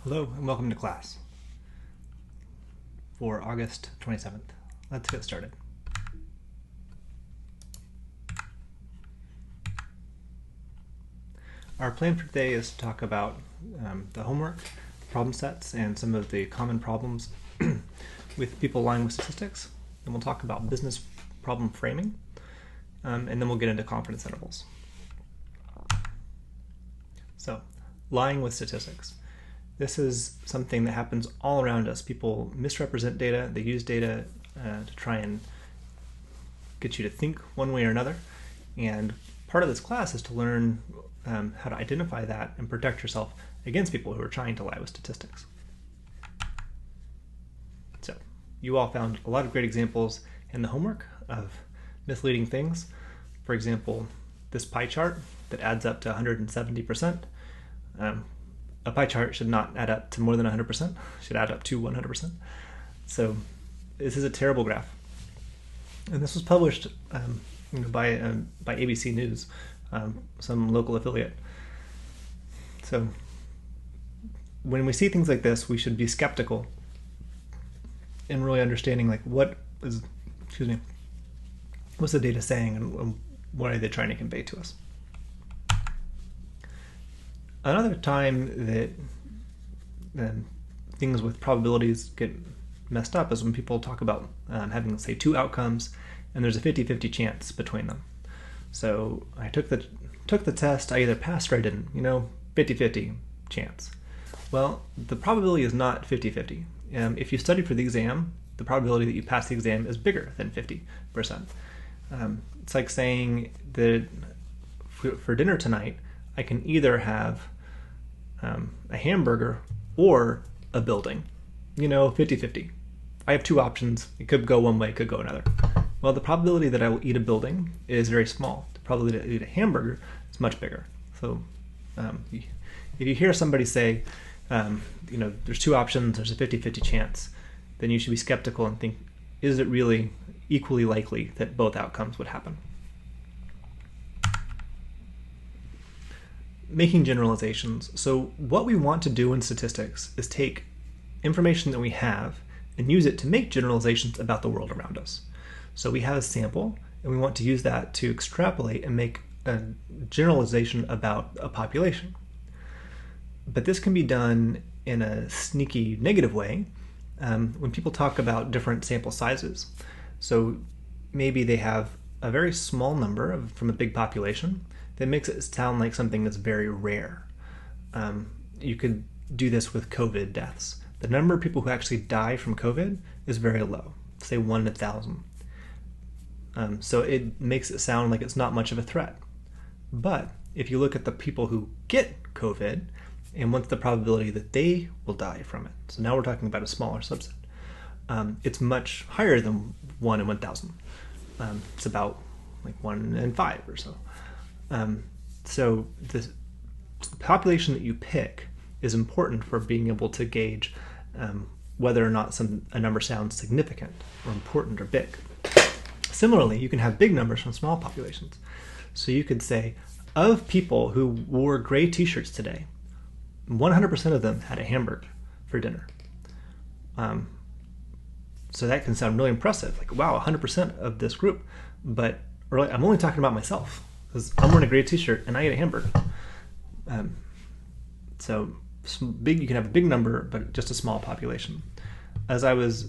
Hello and welcome to class for August 27th. Let's get started. Our plan for today is to talk about the homework, problem sets, and some of the common problems with people lying with statistics. And we'll talk about business problem framing, and then we'll get into confidence intervals. So, lying with statistics. This is something that happens all around us. People misrepresent data. They use data to try and get you to think one way or another. And part of this class is to learn how to identify that and protect yourself against people who are trying to lie with statistics. So you all found a lot of great examples in the homework of misleading things. For example, this pie chart that adds up to 170%. A pie chart should not add up to more than 100%, it should add up to 100%. So this is a terrible graph. And this was published by ABC News, some local affiliate. So when we see things like this, we should be skeptical and really understanding like what's the data saying and what are they trying to convey to us. Another time that things with probabilities get messed up is when people talk about having, say, two outcomes and there's a 50-50 chance between them. So I took the test, I either passed or I didn't, 50-50 chance. Well, the probability is not 50-50. If you studied for the exam, the probability that you pass the exam is bigger than 50%. It's like saying that for dinner tonight, I can either have a hamburger or a building, 50-50. I have two options. It could go one way, it could go another. Well, the probability that I will eat a building is very small. The probability to eat a hamburger is much bigger. So if you hear somebody say, there's two options, there's a 50-50 chance, then you should be skeptical and think, is it really equally likely that both outcomes would happen? Making generalizations. So what we want to do in statistics is take information that we have and use it to make generalizations about the world around us. So we have a sample and we want to use that to extrapolate and make a generalization about a population. But this can be done in a sneaky negative way when people talk about different sample sizes. So maybe they have a very small number from a big population that makes it sound like something that's very rare. You could do this with COVID deaths. The number of people who actually die from COVID is very low, say 1 in 1,000. So it makes it sound like it's not much of a threat. But if you look at the people who get COVID and what's the probability that they will die from it, so now we're talking about a smaller subset, it's much higher than 1 in 1,000. It's about like 1 in 5 or so. So the population that you pick is important for being able to gauge whether or not a number sounds significant or important or big. Similarly, you can have big numbers from small populations. So you could say, of people who wore gray t-shirts today, 100% of them had a hamburger for dinner. So that can sound really impressive, like, wow, 100% of this group. But really, I'm only talking about myself, because I'm wearing a gray t-shirt and I ate a hamburger. So big, you can have a big number, but just a small population. As I was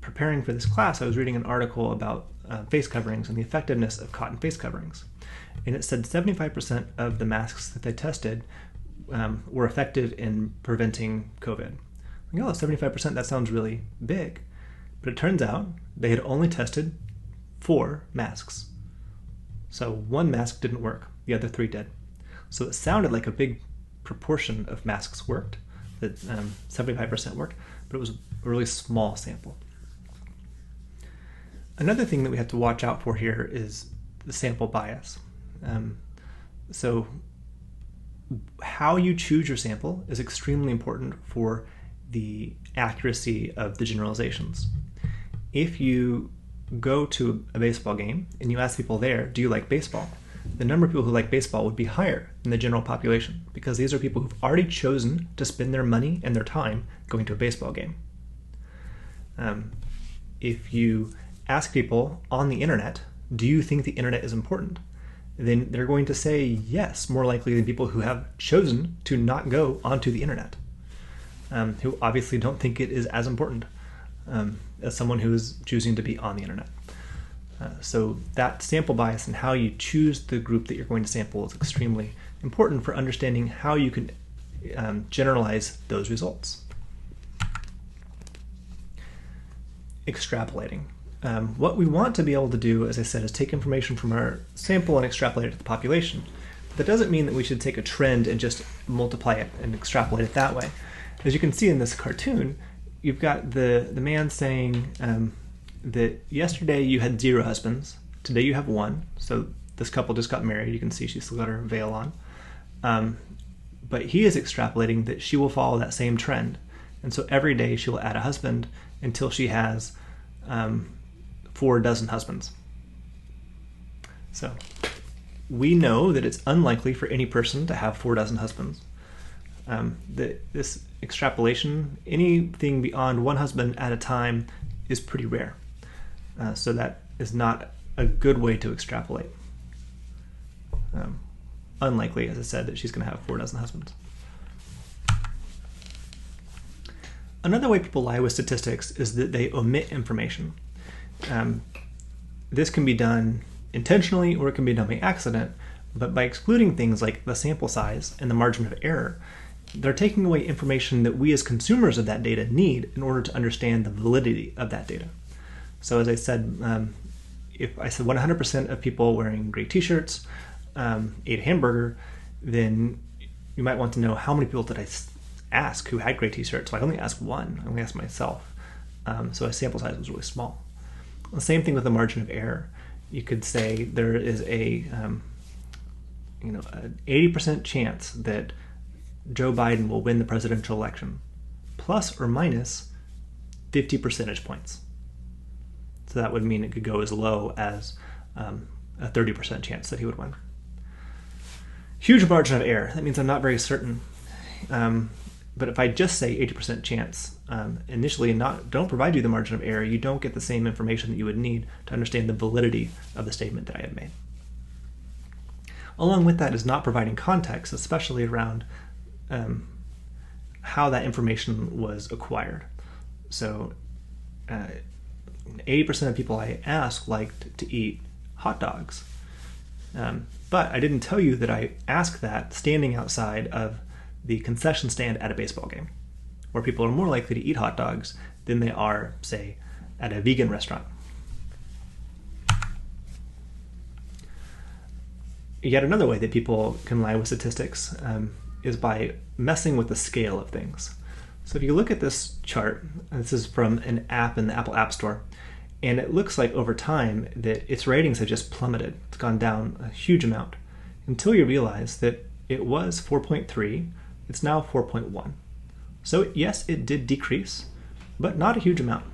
preparing for this class, I was reading an article about face coverings and the effectiveness of cotton face coverings. And it said 75% of the masks that they tested were effective in preventing COVID. Like, oh, 75%, that sounds really big. But it turns out they had only tested 4 masks. So 1 mask didn't work, the other 3 did. So it sounded like a big proportion of masks worked, that 75% worked, but it was a really small sample. Another thing that we have to watch out for here is the sample bias. So how you choose your sample is extremely important for the accuracy of the generalizations. If you go to a baseball game and you ask people there, do you like baseball? the number of people who like baseball would be higher than the general population, because these are people who've already chosen to spend their money and their time going to a baseball game. If you ask people on the internet, do you think the internet is important? Then they're going to say yes, more likely than people who have chosen to not go onto the internet, who obviously don't think it is as important as someone who is choosing to be on the internet. So that sample bias and how you choose the group that you're going to sample is extremely important for understanding how you can generalize those results. Extrapolating. What we want to be able to do, as I said, is take information from our sample and extrapolate it to the population. That doesn't mean that we should take a trend and just multiply it and extrapolate it that way. As you can see in this cartoon, you've got the man saying that yesterday you had 0 husbands, today you have 1. So this couple just got married. You can see she's still got her veil on. But he is extrapolating that she will follow that same trend. And so every day she will add a husband until she has 4 dozen husbands. So we know that it's unlikely for any person to have 4 dozen husbands. This extrapolation, anything beyond 1 husband at a time, is pretty rare. So that is not a good way to extrapolate. Unlikely, as I said, that she's going to have 4 dozen husbands. Another way people lie with statistics is that they omit information. This can be done intentionally or it can be done by accident, but by excluding things like the sample size and the margin of error, they're taking away information that we as consumers of that data need in order to understand the validity of that data. So as I said, if I said 100% of people wearing gray t-shirts ate a hamburger, then you might want to know how many people did I ask who had gray t-shirts. So I only asked 1, I only asked myself. So a sample size was really small. The same thing with the margin of error. You could say there is an 80% chance that Joe Biden will win the presidential election, plus or minus 50 percentage points. So that would mean it could go as low as a 30% chance that he would win. Huge margin of error. That means I'm not very certain. But if I just say 80% chance initially and don't provide you the margin of error, you don't get the same information that you would need to understand the validity of the statement that I have made. Along with that is not providing context, especially around how that information was acquired. So 80% of people I asked liked to eat hot dogs. But I didn't tell you that I asked that standing outside of the concession stand at a baseball game, where people are more likely to eat hot dogs than they are, say, at a vegan restaurant. Yet another way that people can lie with statistics is by messing with the scale of things. So if you look at this chart, this is from an app in the Apple App Store, and it looks like over time that its ratings have just plummeted. It's gone down a huge amount until you realize that it was 4.3, it's now 4.1. So yes, it did decrease, but not a huge amount.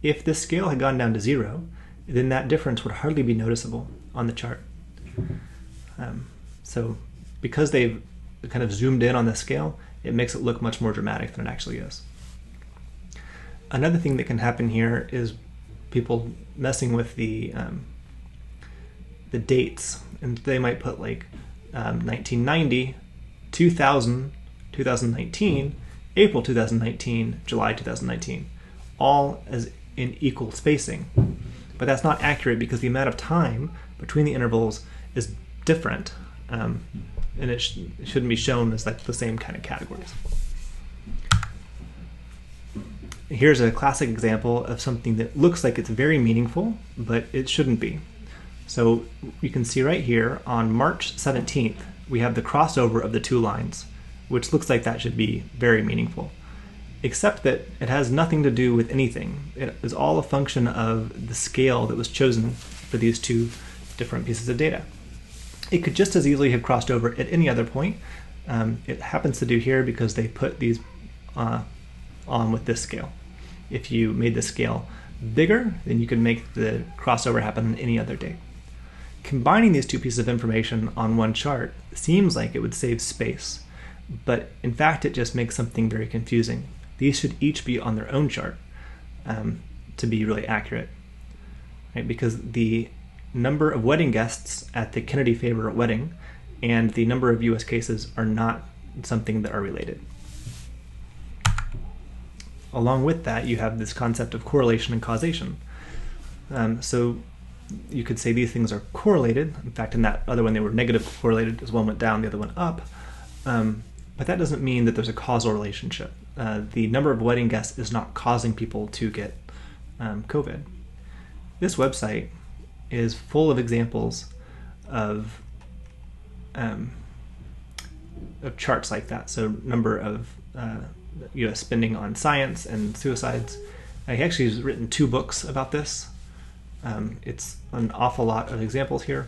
If this scale had gone down to 0, then that difference would hardly be noticeable on the chart. So because they've kind of zoomed in on the scale, it makes it look much more dramatic than it actually is. Another thing that can happen here is people messing with the dates, and they might put like 1990, 2000, 2019, April 2019, July 2019, all as in equal spacing. But that's not accurate because the amount of time between the intervals is different, and it shouldn't be shown as like the same kind of categories. Here's a classic example of something that looks like it's very meaningful, but it shouldn't be. So you can see right here on March 17th, we have the crossover of the 2 lines, which looks like that should be very meaningful, except that it has nothing to do with anything. It is all a function of the scale that was chosen for these 2 different pieces of data. It could just as easily have crossed over at any other point. It happens to do here because they put these on with this scale. If you made the scale bigger, then you could make the crossover happen on any other date. Combining these two pieces of information on one chart seems like it would save space, but in fact it just makes something very confusing. These should each be on their own chart to be really accurate, right? Because the number of wedding guests at the Kennedy favorite wedding and the number of US cases are not something that are related. Along with that, you have this concept of correlation and causation. So you could say these things are correlated. In fact, in that other one, they were negative correlated, as one went down, the other one up. But that doesn't mean that there's a causal relationship. The number of wedding guests is not causing people to get COVID. This website is full of examples of charts like that. So number of U.S. spending on science and suicides. He actually has written 2 books about this. It's an awful lot of examples here.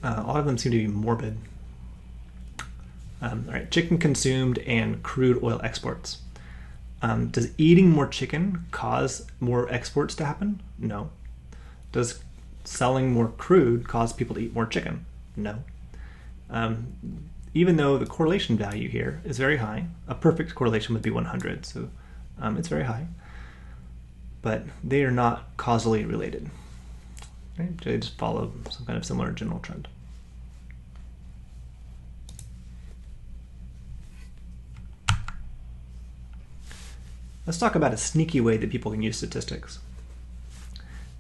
A lot of them seem to be morbid. All right, chicken consumed and crude oil exports. Does eating more chicken cause more exports to happen? No. Does selling more crude cause people to eat more chicken? No. Even though the correlation value here is very high, a perfect correlation would be 100, so it's very high, but they are not causally related. Right? They just follow some kind of similar general trend. Let's talk about a sneaky way that people can use statistics.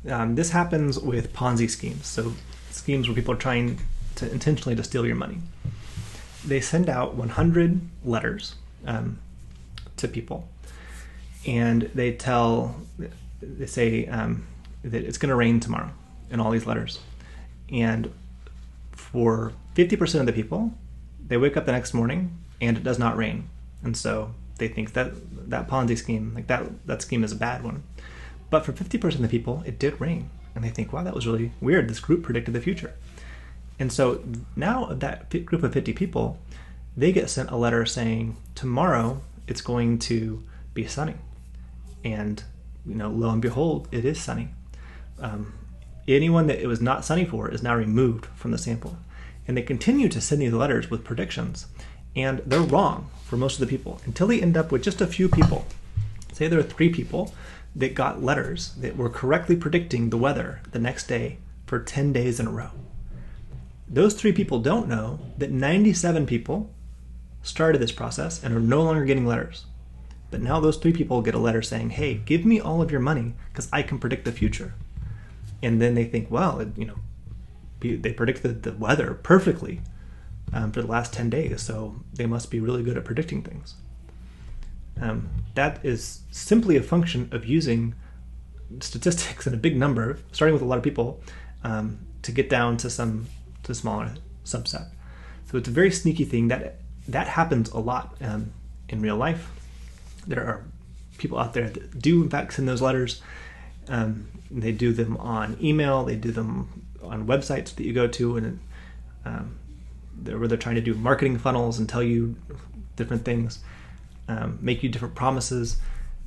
This happens with Ponzi schemes, so schemes where people are trying to intentionally to steal your money. They send out 100 letters to people, and they say that it's going to rain tomorrow in all these letters. And for 50% of the people, they wake up the next morning and it does not rain. And so they think that Ponzi scheme, like that scheme is a bad one. But for 50% of the people, it did rain. And they think, wow, that was really weird. This group predicted the future. And so now that group of 50 people, they get sent a letter saying, tomorrow it's going to be sunny. And, lo and behold, it is sunny. Anyone that it was not sunny for is now removed from the sample. And they continue to send these letters with predictions. And they're wrong for most of the people until they end up with just a few people. Say there are 3 people that got letters that were correctly predicting the weather the next day for 10 days in a row. Those 3 people don't know that 97 people started this process and are no longer getting letters. But now those 3 people get a letter saying, hey, give me all of your money because I can predict the future. And then they think, well, they predicted the weather perfectly for the last 10 days, so they must be really good at predicting things. That is simply a function of using statistics in a big number, starting with a lot of people, to get down to a smaller subset. So it's a very sneaky thing that happens a lot in real life. There are people out there that do in fact send those letters. They do them on email, they do them on websites that you go to, and where they're trying to do marketing funnels and tell you different things, make you different promises,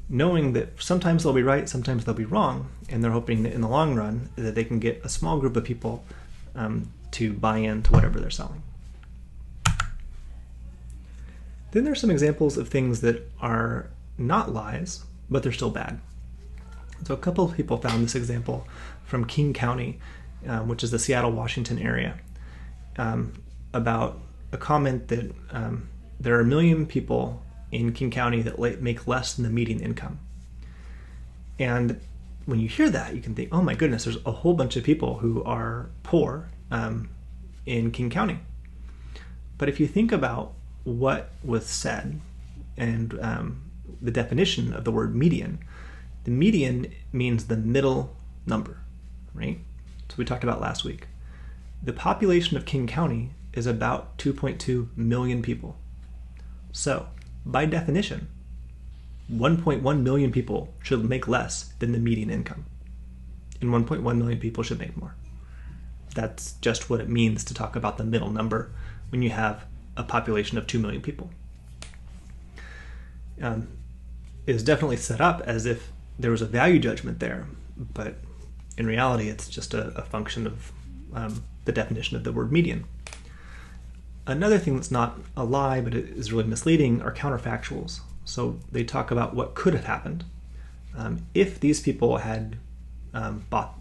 knowing that sometimes they'll be right, sometimes they'll be wrong, and they're hoping that in the long run that they can get a small group of people to buy into whatever they're selling. Then there's some examples of things that are not lies, but they're still bad. So a couple of people found this example from King County, which is the Seattle, Washington area, about a comment that there are 1 million people in King County that make less than the median income. And when you hear that, you can think, oh my goodness, there's a whole bunch of people who are poor in King County. But if you think about what was said and the definition of the word median, the median means the middle number, right? So we talked about last week. The population of King County is about 2.2 million people. So, by definition, 1.1 million people should make less than the median income, and 1.1 million people should make more. That's just what it means to talk about the middle number when you have a population of 2 million people. It is definitely set up as if there was a value judgment there, but in reality it's just a function of the definition of the word median. Another thing that's not a lie, but it is really misleading, are counterfactuals. So they talk about what could have happened. If these people had bought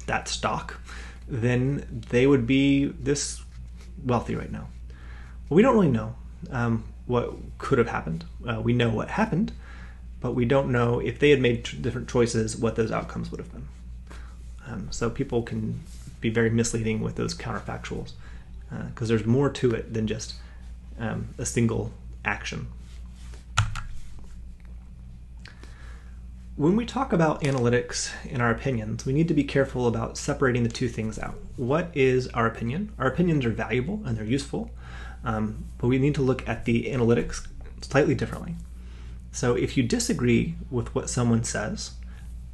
that stock, then they would be this wealthy right now. Well, we don't really know what could have happened. We know what happened, but we don't know if they had made different choices, what those outcomes would have been. So people can be very misleading with those counterfactuals because there's more to it than just a single action. When we talk about analytics in our opinions, we need to be careful about separating the two things out. What is our opinion? Our opinions are valuable and they're useful, but we need to look at the analytics slightly differently. So if you disagree with what someone says,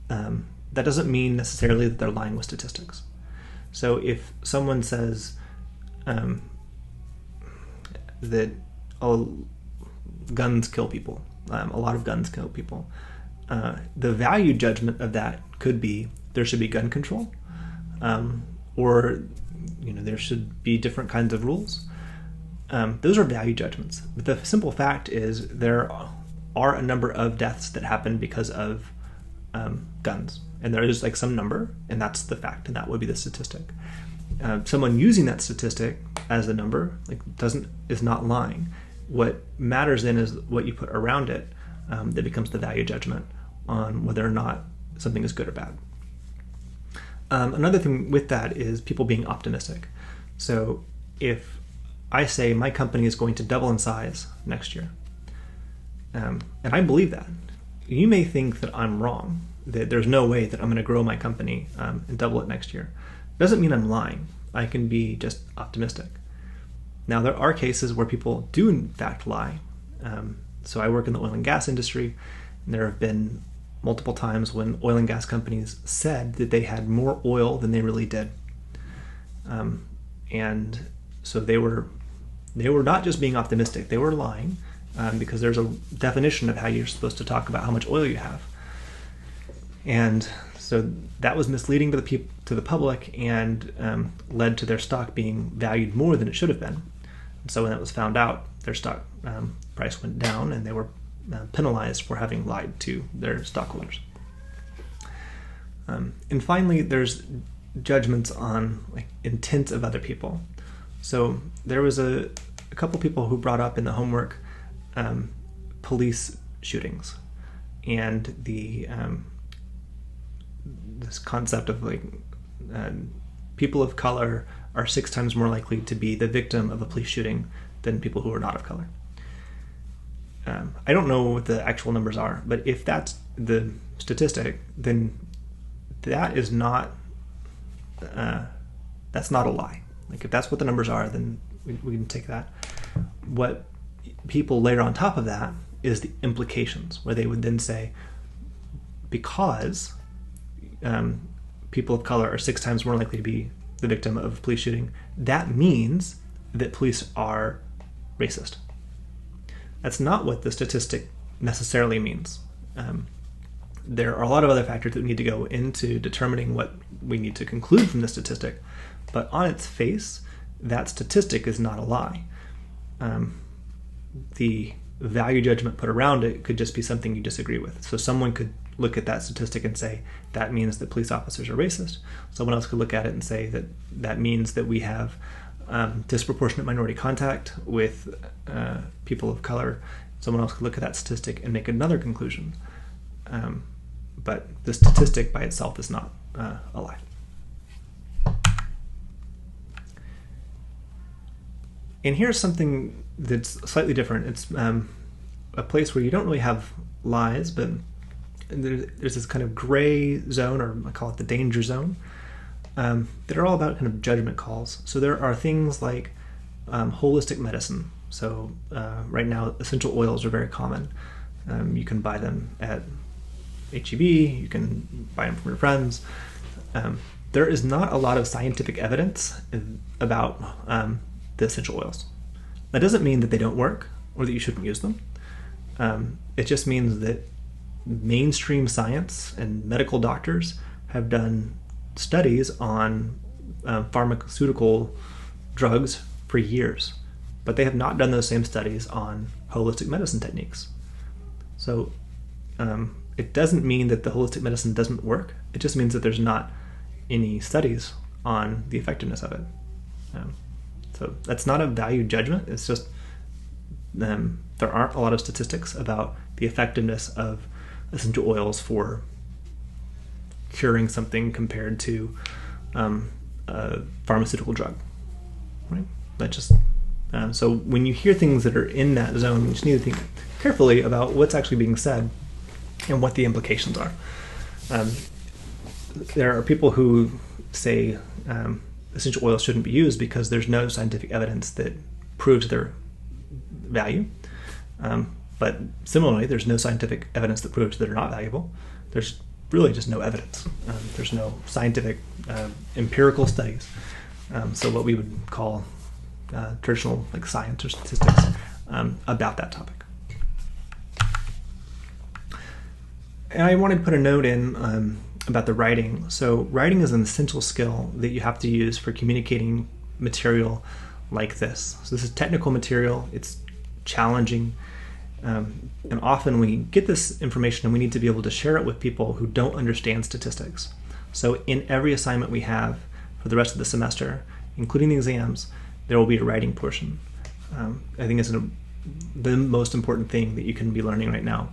that doesn't mean necessarily that they're lying with statistics. So if someone says that guns kill people, a lot of guns kill people, the value judgment of that could be there should be gun control, or there should be different kinds of rules. Those are value judgments. But the simple fact is there are a number of deaths that happen because of guns, and there is some number, and that's the fact, and that would be the statistic. Someone using that statistic as the number is not lying. What matters then is what you put around it that becomes the value judgment on whether or not something is good or bad. Another thing with that is people being optimistic. So if I say my company is going to double in size next year, and I believe that, you may think that I'm wrong, that there's no way that I'm going to grow my company and double it next year. It doesn't mean I'm lying. I can be just optimistic. Now, there are cases where people do in fact lie. So I work in the oil and gas industry, and there have been multiple times when oil and gas companies said that they had more oil than they really did. And so they were not just being optimistic, they were lying, because there's a definition of how you're supposed to talk about how much oil you have. And so that was misleading to the public and led to their stock being valued more than it should have been. And so when that was found out, their stock price went down, and they were penalized for having lied to their stockholders. And finally, there's judgments on intent of other people. So there was a couple people who brought up in the homework police shootings, and this concept of people of color are 6 times more likely to be the victim of a police shooting than people who are not of color. I don't know what the actual numbers are, but if that's the statistic, then that is not that's not a lie. If that's what the numbers are, then we can take that. What people layer on top of that is the implications, where they would then say, because people of color are 6 times more likely to be the victim of a police shooting, that means that police are racist. That's not what the statistic necessarily means. There are a lot of other factors that need to go into determining what we need to conclude from the statistic, but on its face, that statistic is not a lie. The value judgment put around it could just be something you disagree with. So someone could look at that statistic and say that means that police officers are racist. Someone else could look at it and say that that means that we have disproportionate minority contact with people of color. Someone else could look at that statistic and make another conclusion. But the statistic by itself is not a lie. And here's something that's slightly different. It's a place where you don't really have lies, but there's this kind of gray zone, or I call it the danger zone, that are all about kind of judgment calls. So there are things like holistic medicine. So right now, essential oils are very common. You can buy them at HEB, you can buy them from your friends. There is not a lot of scientific evidence about the essential oils. That doesn't mean that they don't work or that you shouldn't use them. It just means that mainstream science and medical doctors have done studies on pharmaceutical drugs for years, but they have not done those same studies on holistic medicine techniques. So it doesn't mean that the holistic medicine doesn't work. It just means that there's not any studies on the effectiveness of it. So that's not a value judgment. It's just there aren't a lot of statistics about the effectiveness of essential oils for curing something compared to a pharmaceutical drug. Right? That just so when you hear things that are in that zone, you just need to think carefully about what's actually being said and what the implications are. There are people who say essential oils shouldn't be used because there's no scientific evidence that proves their value. But similarly, there's no scientific evidence that proves that they're not valuable. There's really just no evidence. There's no scientific empirical studies. So what we would call traditional like science or statistics about that topic. And I wanted to put a note in about the writing. So writing is an essential skill that you have to use for communicating material like this. So this is technical material. It's challenging. And often we get this information and we need to be able to share it with people who don't understand statistics. So in every assignment we have for the rest of the semester, including the exams, there will be a writing portion. I think it's the most important thing that you can be learning right now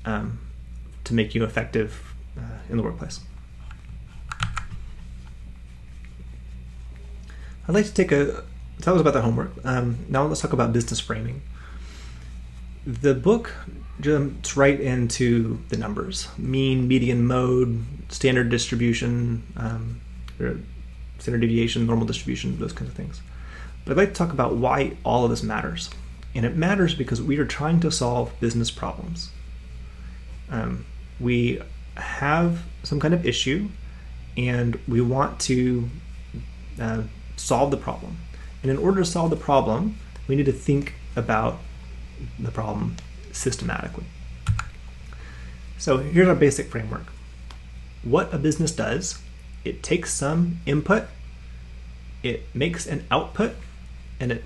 to make you effective in the workplace. I'd like to so that was about the homework. Now let's talk about business framing. The book jumps right into the numbers: mean, median, mode, standard distribution, standard deviation, normal distribution, those kinds of things. But I'd like to talk about why all of this matters. And it matters because we are trying to solve business problems. We have some kind of issue and we want to solve the problem. And in order to solve the problem, we need to think about the problem systematically. So here's our basic framework. What a business does: it takes some input, it makes an output, and it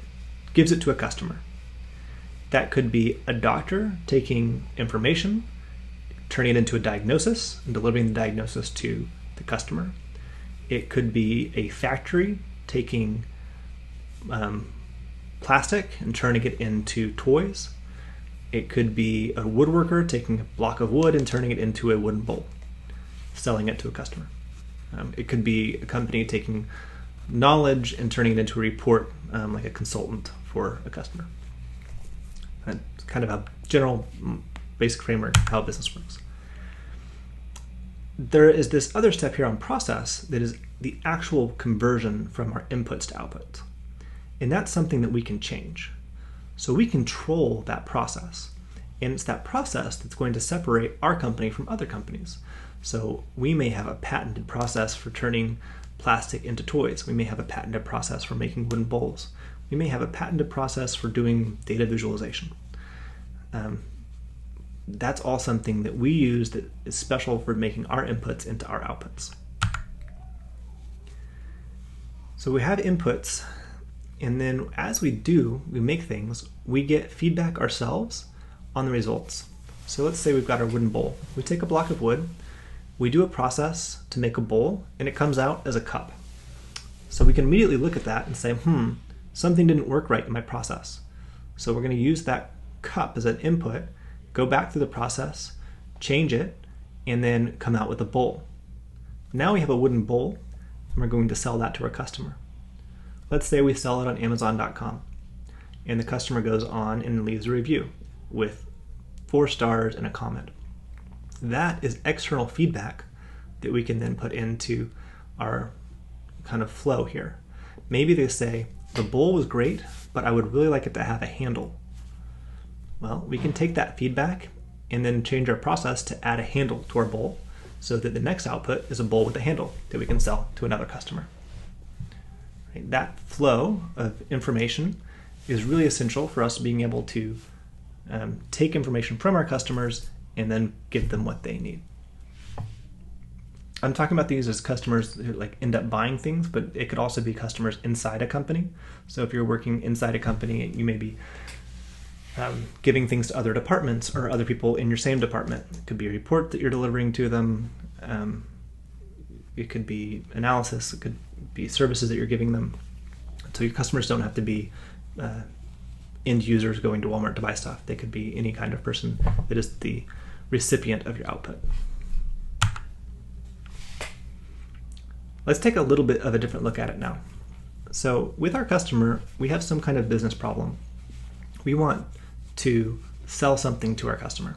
gives it to a customer. That could be a doctor taking information, turning it into a diagnosis, and delivering the diagnosis to the customer. It could be a factory taking plastic and turning it into toys. It could be a woodworker taking a block of wood and turning it into a wooden bowl, selling it to a customer. It could be a company taking knowledge and turning it into a report, like a consultant for a customer. That's kind of a general basic framework of how business works. There is this other step here on process that is the actual conversion from our inputs to outputs. And that's something that we can change. So we control that process. And it's that process that's going to separate our company from other companies. So we may have a patented process for turning plastic into toys. We may have a patented process for making wooden bowls. We may have a patented process for doing data visualization. That's all something that we use that is special for making our inputs into our outputs. So we have inputs, and then as we make things, we get feedback ourselves on the results. So let's say we've got our wooden bowl. We take a block of wood, we do a process to make a bowl, and it comes out as a cup. So we can immediately look at that and say, something didn't work right in my process. So we're going to use that cup as an input, go back through the process, change it, and then come out with a bowl. Now we have a wooden bowl, and we're going to sell that to our customer. Let's say we sell it on Amazon.com, and the customer goes on and leaves a review with 4 stars and a comment. That is external feedback that we can then put into our kind of flow here. Maybe they say, the bowl was great, but I would really like it to have a handle. Well, we can take that feedback and then change our process to add a handle to our bowl so that the next output is a bowl with a handle that we can sell to another customer. Right? That flow of information is really essential for us being able to take information from our customers and then give them what they need. I'm talking about these as customers who like end up buying things, but it could also be customers inside a company. So if you're working inside a company, you may be giving things to other departments or other people in your same department. It could be a report that you're delivering to them. It could be analysis. It could be services that you're giving them. So your customers don't have to be end users going to Walmart to buy stuff. They could be any kind of person that is the recipient of your output. Let's take a little bit of a different look at it now. So with our customer, we have some kind of business problem. We want to sell something to our customer.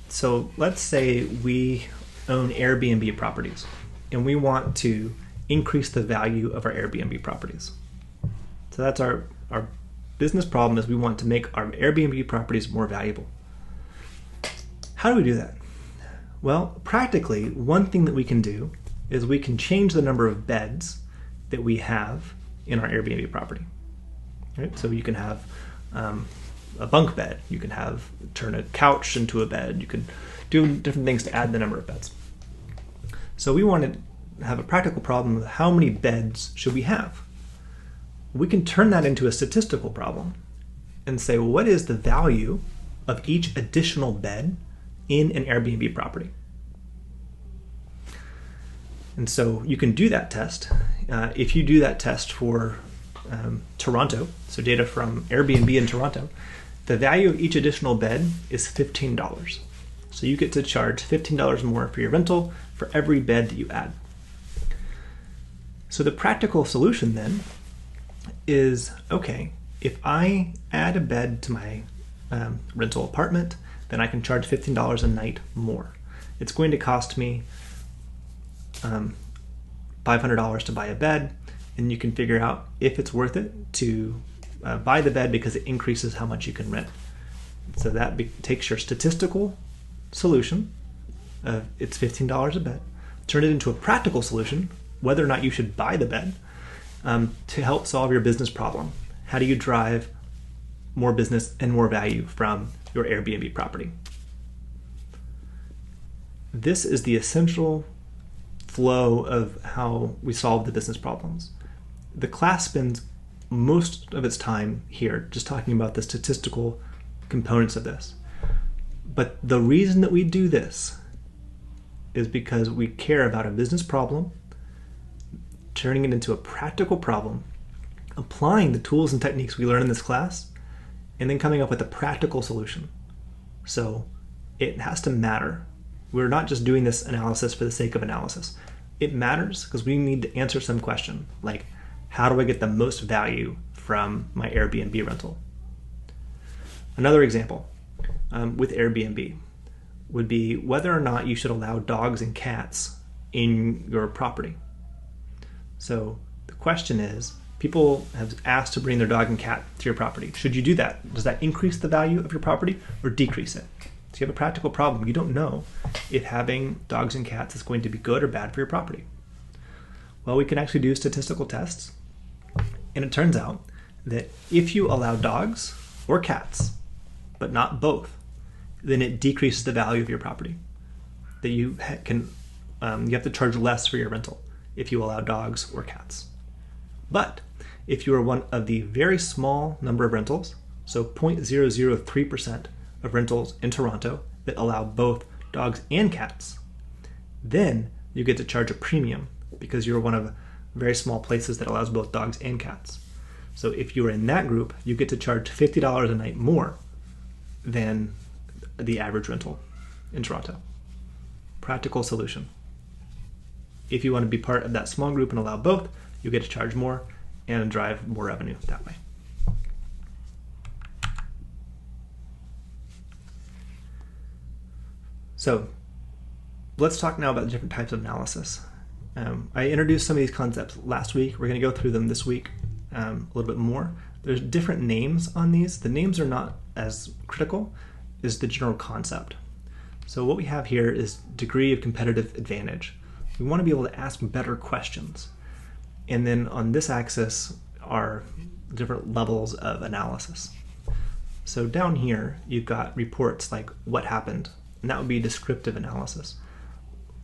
So let's say we own Airbnb properties and we want to increase the value of our Airbnb properties. So that's our business problem, is we want to make our Airbnb properties more valuable. How do we do that? Well, practically, one thing that we can do is we can change the number of beds that we have in our Airbnb property. Right? So you can have a bunk bed. You can turn a couch into a bed. You can do different things to add the number of beds. So we want to have a practical problem of how many beds should we have? We can turn that into a statistical problem and say, well, what is the value of each additional bed in an Airbnb property? And so you can do that test. If you do that test for Toronto, so data from Airbnb in Toronto, the value of each additional bed is $15. So you get to charge $15 more for your rental for every bed that you add. So the practical solution then is, okay, if I add a bed to my rental apartment, then I can charge $15 a night more. It's going to cost me $500 to buy a bed, and you can figure out if it's worth it to buy the bed because it increases how much you can rent. So that takes your statistical solution of it's $15 a bed, turn it into a practical solution, whether or not you should buy the bed, to help solve your business problem. How do you drive more business and more value from your Airbnb property? This is the essential flow of how we solve the business problems. The class spends most of its time here just talking about the statistical components of this. But the reason that we do this is because we care about a business problem, turning it into a practical problem, applying the tools and techniques we learn in this class, and then coming up with a practical solution. So it has to matter. We're not just doing this analysis for the sake of analysis. It matters because we need to answer some question, like, how do I get the most value from my Airbnb rental? Another example with Airbnb would be whether or not you should allow dogs and cats in your property. So the question is, people have asked to bring their dog and cat to your property. Should you do that? Does that increase the value of your property or decrease it? So you have a practical problem. You don't know if having dogs and cats is going to be good or bad for your property. Well, we can actually do statistical tests. And it turns out that if you allow dogs or cats, but not both, then it decreases the value of your property. That you have to charge less for your rental if you allow dogs or cats. But if you are one of the very small number of rentals, so 0.003% of rentals in Toronto that allow both dogs and cats, then you get to charge a premium because you're one of very small places that allows both dogs and cats. So if you're in that group, you get to charge $50 a night more than the average rental in Toronto. Practical solution. If you want to be part of that small group and allow both, you get to charge more and drive more revenue that way. So let's talk now about the different types of analysis. I introduced some of these concepts last week. We're going to go through them this week a little bit more. There's different names on these. The names are not as critical as the general concept. So what we have here is degree of competitive advantage. We want to be able to ask better questions. And then on this axis are different levels of analysis. So down here, you've got reports like what happened, and that would be descriptive analysis.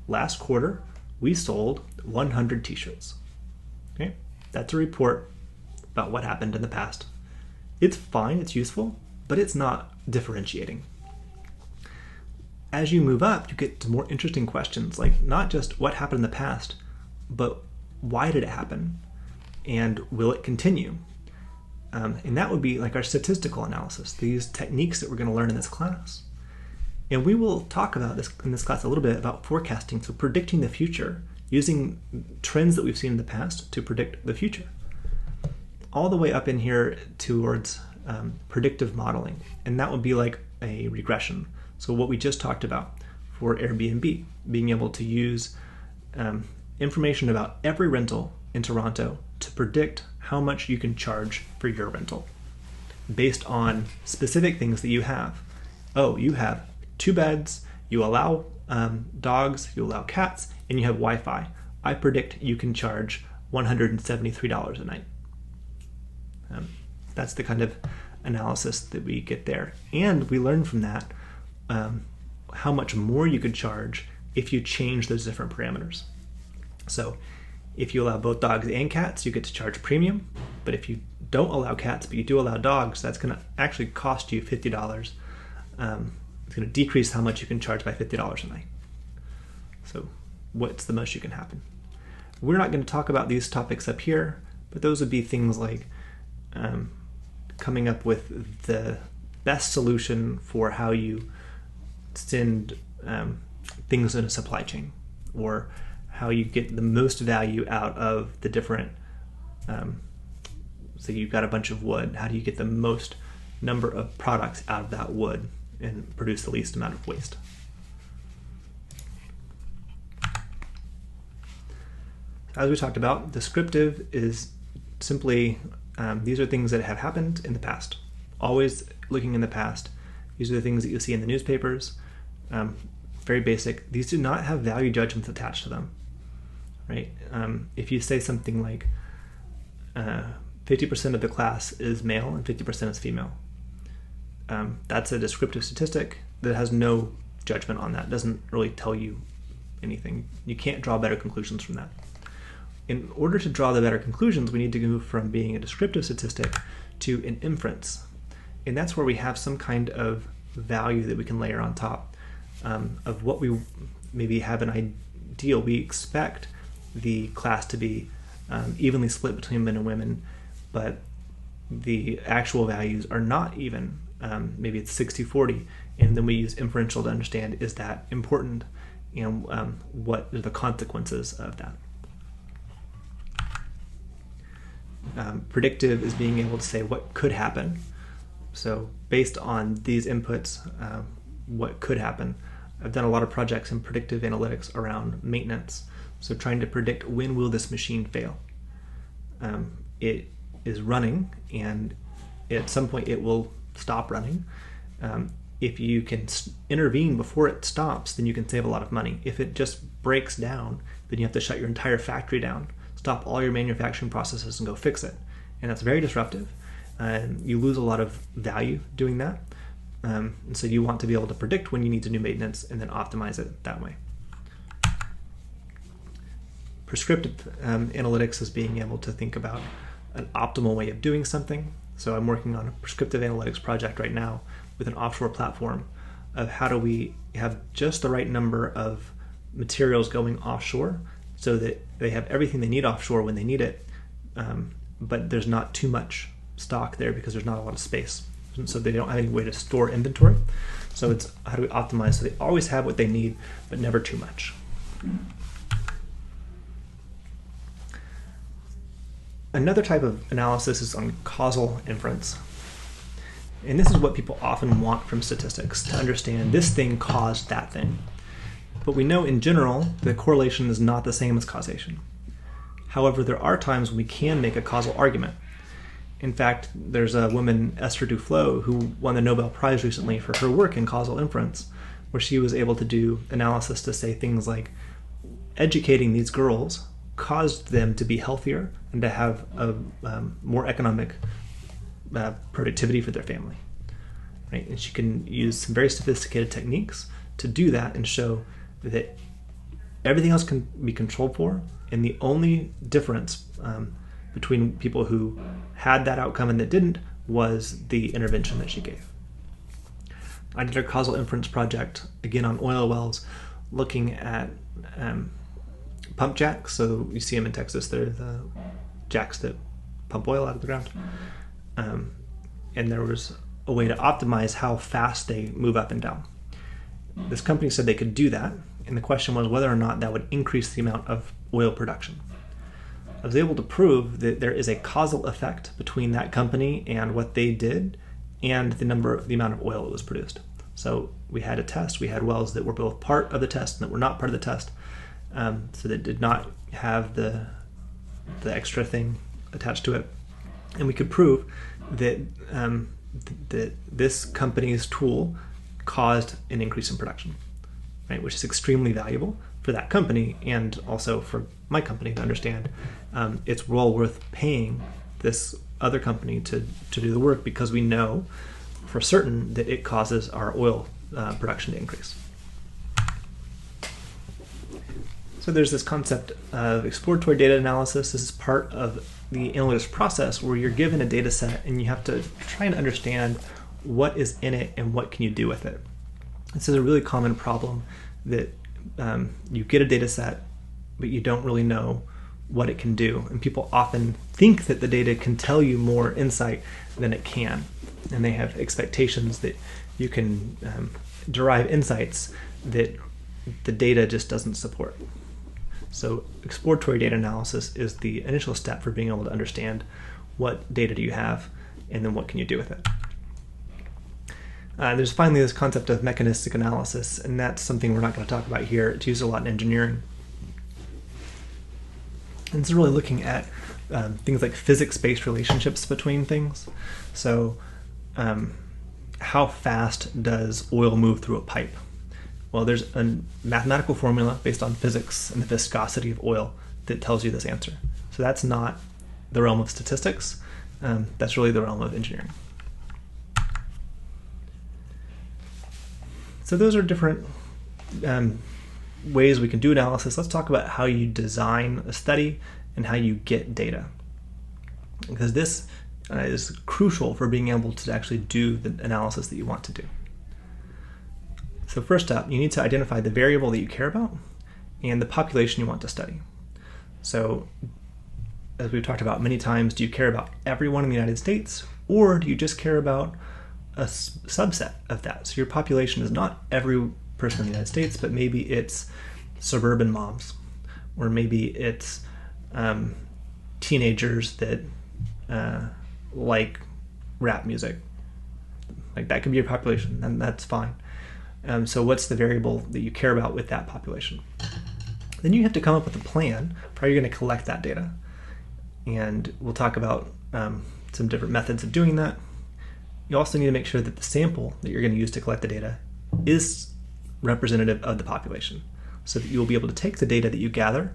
last quarter, we sold 100 t-shirts. Okay, that's a report about what happened in the past. It's fine, it's useful, but it's not differentiating. As you move up, you get to more interesting questions, like not just what happened in the past, but why did it happen? And will it continue? And that would be like our statistical analysis, these techniques that we're going to learn in this class. And we will talk about this in this class a little bit about forecasting, so predicting the future, using trends that we've seen in the past to predict the future. All the way up in here towards predictive modeling, and that would be like a regression. So what we just talked about for Airbnb, being able to use information about every rental in Toronto to predict how much you can charge for your rental based on specific things that you have. Oh, you have 2 beds, you allow dogs, you allow cats, and you have Wi-Fi. I predict you can charge $173 a night. That's the kind of analysis that we get there. And we learn from that how much more you could charge if you change those different parameters. So if you allow both dogs and cats, you get to charge premium. But if you don't allow cats, but you do allow dogs, that's going to actually cost you $50. It's going to decrease how much you can charge by $50 a night. So what's the most you can happen? We're not going to talk about these topics up here, but those would be things like coming up with the best solution for how you send things in a supply chain, or how you get the most value out of the different, so you've got a bunch of wood, how do you get the most number of products out of that wood and produce the least amount of waste? As we talked about, descriptive is simply, these are things that have happened in the past. Always looking in the past. These are the things that you see in the newspapers. Very basic. These do not have value judgments attached to them, right? If you say something like 50% of the class is male and 50% is female, that's a descriptive statistic that has no judgment on that. It doesn't really tell you anything. You can't draw better conclusions from that. In order to draw the better conclusions, we need to move from being a descriptive statistic to an inference. And that's where we have some kind of value that we can layer on top of what we maybe have an ideal. We expect the class to be evenly split between men and women, but the actual values are not even. Maybe it's 60-40, and then we use inferential to understand, is that important, and what are the consequences of that. Predictive is being able to say what could happen. So based on these inputs, what could happen. I've done a lot of projects in predictive analytics around maintenance. So trying to predict, when will this machine fail? It is running, and at some point it will stop running. If you can intervene before it stops, then you can save a lot of money. If it just breaks down, then you have to shut your entire factory down, stop all your manufacturing processes, and go fix it. And that's very disruptive. You lose a lot of value doing that. And so you want to be able to predict when you need to do maintenance and then optimize it that way. Prescriptive analytics is being able to think about an optimal way of doing something. So I'm working on a prescriptive analytics project right now with an offshore platform of how do we have just the right number of materials going offshore so that they have everything they need offshore when they need it, but there's not too much stock there because there's not a lot of space. So they don't have any way to store inventory. So it's how do we optimize so they always have what they need, but never too much. Another type of analysis is on causal inference. And this is what people often want from statistics, to understand this thing caused that thing. But we know in general that correlation is not the same as causation. However, there are times when we can make a causal argument. In fact, there's a woman, Esther Duflo, who won the Nobel Prize recently for her work in causal inference, where she was able to do analysis to say things like, educating these girls caused them to be healthier and to have a more economic productivity for their family. Right? And she can use some very sophisticated techniques to do that and show that Everything else can be controlled for, and the only difference between people who had that outcome and that didn't was the intervention that she gave. I did a causal inference project, again on oil wells, looking at pump jacks. So you see them in Texas. They're the jacks that pump oil out of the ground. And there was a way to optimize how fast they move up and down. This company said they could do that, and the question was whether or not that would increase the amount of oil production. I was able to prove that there is a causal effect between that company and what they did and the amount of oil that was produced. So we had a test. We had wells that were both part of the test and that were not part of the test, so that did not have the extra thing attached to it. And we could prove that that this company's tool caused an increase in production, right? Which is extremely valuable for that company and also for my company to understand it's well worth paying this other company to do the work, because we know for certain that it causes our oil production to increase. So there's this concept of exploratory data analysis. This is part of the analytics process where you're given a data set and you have to try and understand what is in it and what can you do with it. This is a really common problem, that you get a data set but you don't really know what it can do, and people often think that the data can tell you more insight than it can, and they have expectations that you can derive insights that the data just doesn't support. So exploratory data analysis is the initial step for being able to understand what data do you have and then what can you do with it. There's finally this concept of mechanistic analysis, and that's something we're not going to talk about here. It's used a lot in engineering. And it's really looking at things like physics-based relationships between things. So how fast does oil move through a pipe? Well, there's a mathematical formula based on physics and the viscosity of oil that tells you this answer. So that's not the realm of statistics. That's really the realm of engineering. So those are different ways we can do analysis. Let's talk about how you design a study and how you get data, because this is crucial for being able to actually do the analysis that you want to do. So first up, you need to identify the variable that you care about and the population you want to study. So as we've talked about many times, do you care about everyone in the United States, or do you just care about a subset of that? So your population is not every person in the United States, but maybe it's suburban moms, or maybe it's teenagers that like rap music. Like, that could be your population, and that's fine. So what's the variable that you care about with that population? Then you have to come up with a plan for how you're going to collect that data. And we'll talk about some different methods of doing that. You also need to make sure that the sample that you're going to use to collect the data is representative of the population, so that you'll be able to take the data that you gather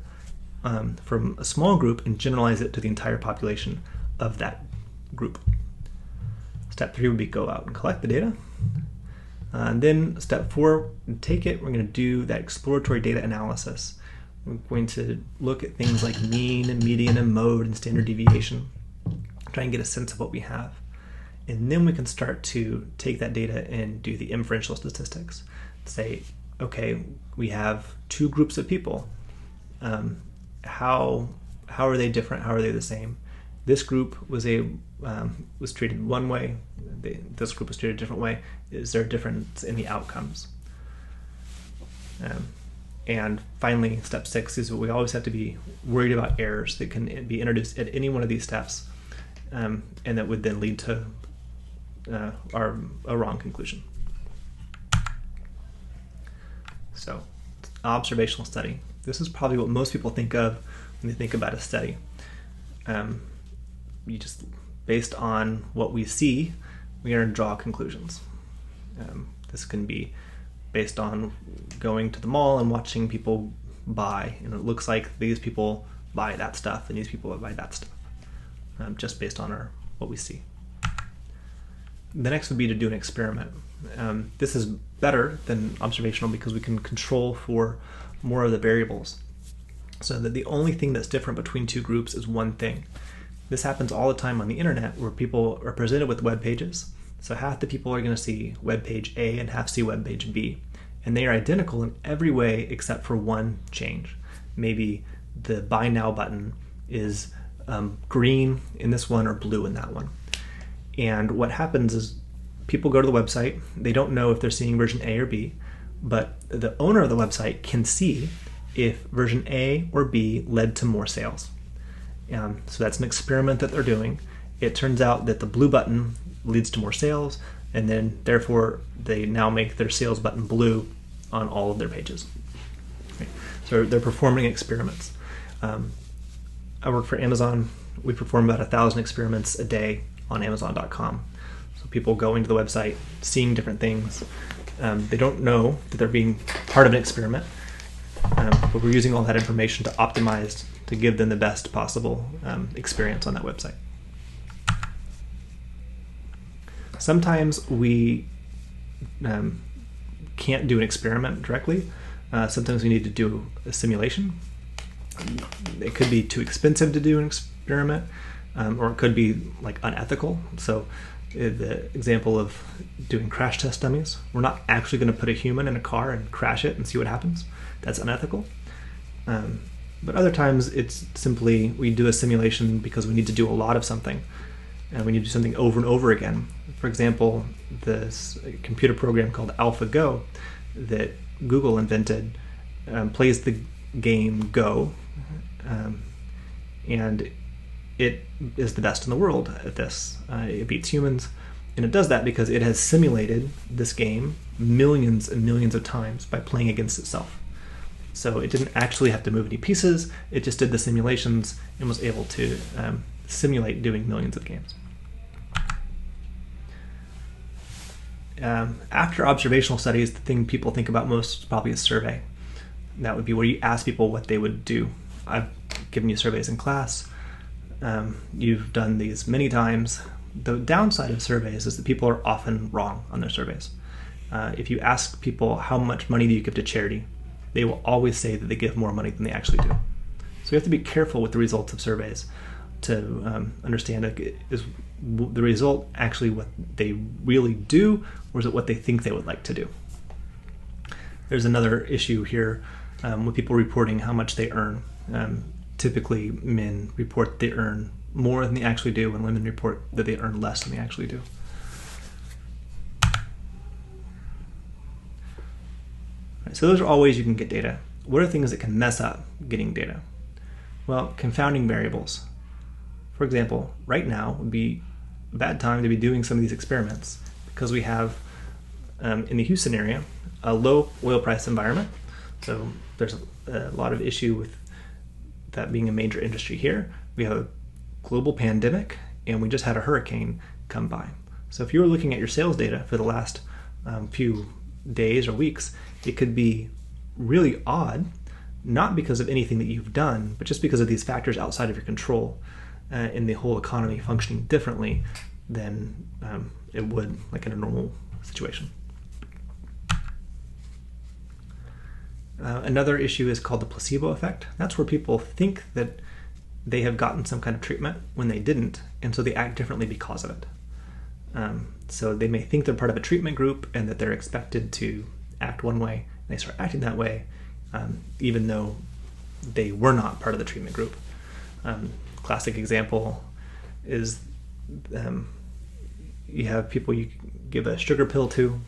from a small group and generalize it to the entire population of that group. Step 3 would be go out and collect the data. And then step 4, take it, we're going to do that exploratory data analysis. We're going to look at things like mean and median and mode and standard deviation, try and get a sense of what we have. And then we can start to take that data and do the inferential statistics. Say, okay, we have 2 groups of people. How are they different? How are they the same? This group was treated one way. This group was treated a different way. Is there a difference in the outcomes? And finally, step 6 is what we always have to be worried about: errors that can be introduced at any one of these steps, and that would then lead to a wrong conclusion. So, observational study. This is probably what most people think of when they think about a study. You just, based on what we see, we are going to draw conclusions. This can be based on going to the mall and watching people buy, and it looks like these people buy that stuff and these people buy that stuff, just based on what we see. The next would be to do an experiment. This is better than observational because we can control for more of the variables. So that the only thing that's different between two groups is one thing. This happens all the time on the internet where people are presented with web pages. So half the people are going to see web page A and half see web page B. And they are identical in every way except for one change. Maybe the buy now button is green in this one or blue in that one. And what happens is people go to the website, they don't know if they're seeing version A or B, but the owner of the website can see if version A or B led to more sales. So that's an experiment that they're doing. It turns out that the blue button leads to more sales, and then therefore they now make their sales button blue on all of their pages. Okay. So they're performing experiments. I work for Amazon. We perform about 1,000 experiments a day on Amazon.com. So people going to the website, seeing different things. They don't know that they're being part of an experiment, but we're using all that information to optimize to give them the best possible experience on that website. Sometimes we can't do an experiment directly. Sometimes we need to do a simulation. It could be too expensive to do an experiment, or it could be like unethical. So the example of doing crash test dummies, we're not actually going to put a human in a car and crash it and see what happens. That's unethical. But other times it's simply we do a simulation because we need to do a lot of something, and we need to do something over and over again. For example, this computer program called AlphaGo that Google invented plays the game Go, and it is the best in the world at this. It beats humans, and it does that because it has simulated this game millions and millions of times by playing against itself. So it didn't actually have to move any pieces, it just did the simulations and was able to simulate doing millions of games. After observational studies, the thing people think about most is probably a survey. That would be where you ask people what they would do. I've given you surveys in class. You've done these many times. The downside of surveys is that people are often wrong on their surveys. If you ask people how much money do you give to charity, they will always say that they give more money than they actually do. So you have to be careful with the results of surveys to understand, is the result actually what they really do, or is it what they think they would like to do? There's another issue here with people reporting how much they earn. Typically, men report they earn more than they actually do, and women report that they earn less than they actually do. Right, so those are all ways you can get data. What are things that can mess up getting data? Well, confounding variables. For example, right now would be a bad time to be doing some of these experiments because we have, in the Houston area, a low oil price environment. So there's a lot of issue with that being a major industry here. We have a global pandemic, and we just had a hurricane come by. So if you were looking at your sales data for the last few days or weeks, it could be really odd, not because of anything that you've done, but just because of these factors outside of your control, and the whole economy functioning differently than it would like in a normal situation. Another issue is called the placebo effect. That's where people think that they have gotten some kind of treatment when they didn't, and so they act differently because of it. So they may think they're part of a treatment group and that they're expected to act one way, and they start acting that way, even though they were not part of the treatment group. Classic example is you have people you give a sugar pill to,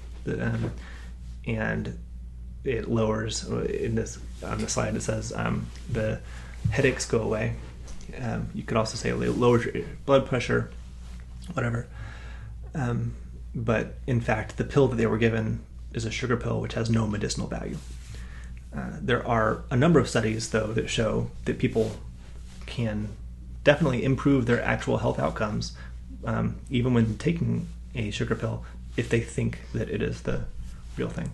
and it lowers, in this on the slide it says the headaches go away. You could also say it lowers your blood pressure, whatever. But in fact, the pill that they were given is a sugar pill which has no medicinal value. There are a number of studies, though, that show that people can definitely improve their actual health outcomes, even when taking a sugar pill, if they think that it is the real thing.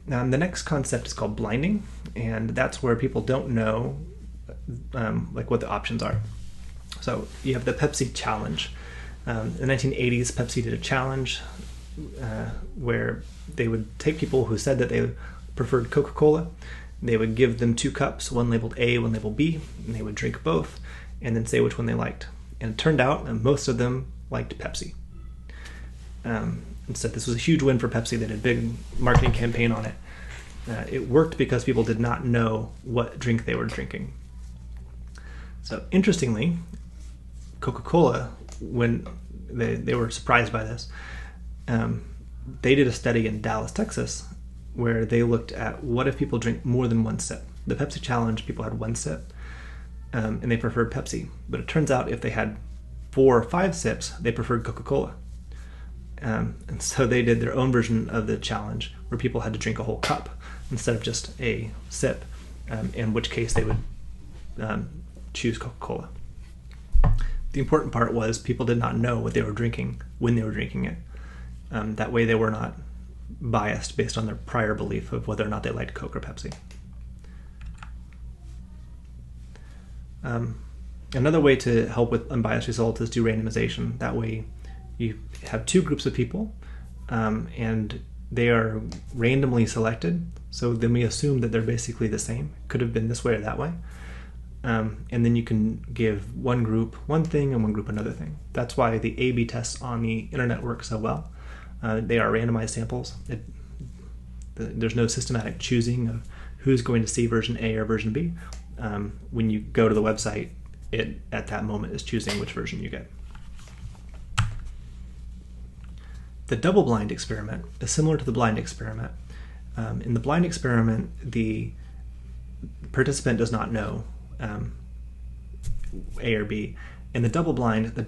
Now, the next concept is called blinding, and that's where people don't know like what the options are. So you have the Pepsi challenge. In the 1980s, Pepsi did a challenge where they would take people who said that they preferred Coca-Cola. They would give them 2 cups, one labeled A, one labeled B, and they would drink both and then say which one they liked. And it turned out that most of them liked Pepsi. And so this was a huge win for Pepsi. They did a big marketing campaign on it. It worked because people did not know what drink they were drinking. So interestingly, Coca-Cola, when they were surprised by this, they did a study in Dallas, Texas, where they looked at what if people drink more than 1 sip. The Pepsi challenge, people had 1 sip, and they preferred Pepsi. But it turns out if they had 4 or 5 sips, they preferred Coca-Cola. And so they did their own version of the challenge where people had to drink a whole cup instead of just a sip, in which case they would choose Coca-Cola. The important part was people did not know what they were drinking when they were drinking it. That way they were not biased based on their prior belief of whether or not they liked Coke or Pepsi. Another way to help with unbiased results is do randomization. That way you have 2 groups of people and they are randomly selected. So then we assume that they're basically the same. Could have been this way or that way. And then you can give one group one thing and one group another thing. That's why the A/B tests on the internet work so well. They are randomized samples. There's no systematic choosing of who's going to see version A or version B. When you go to the website, it at that moment is choosing which version you get. The double-blind experiment is similar to the blind experiment. In the blind experiment, the participant does not know A or B. In the double-blind,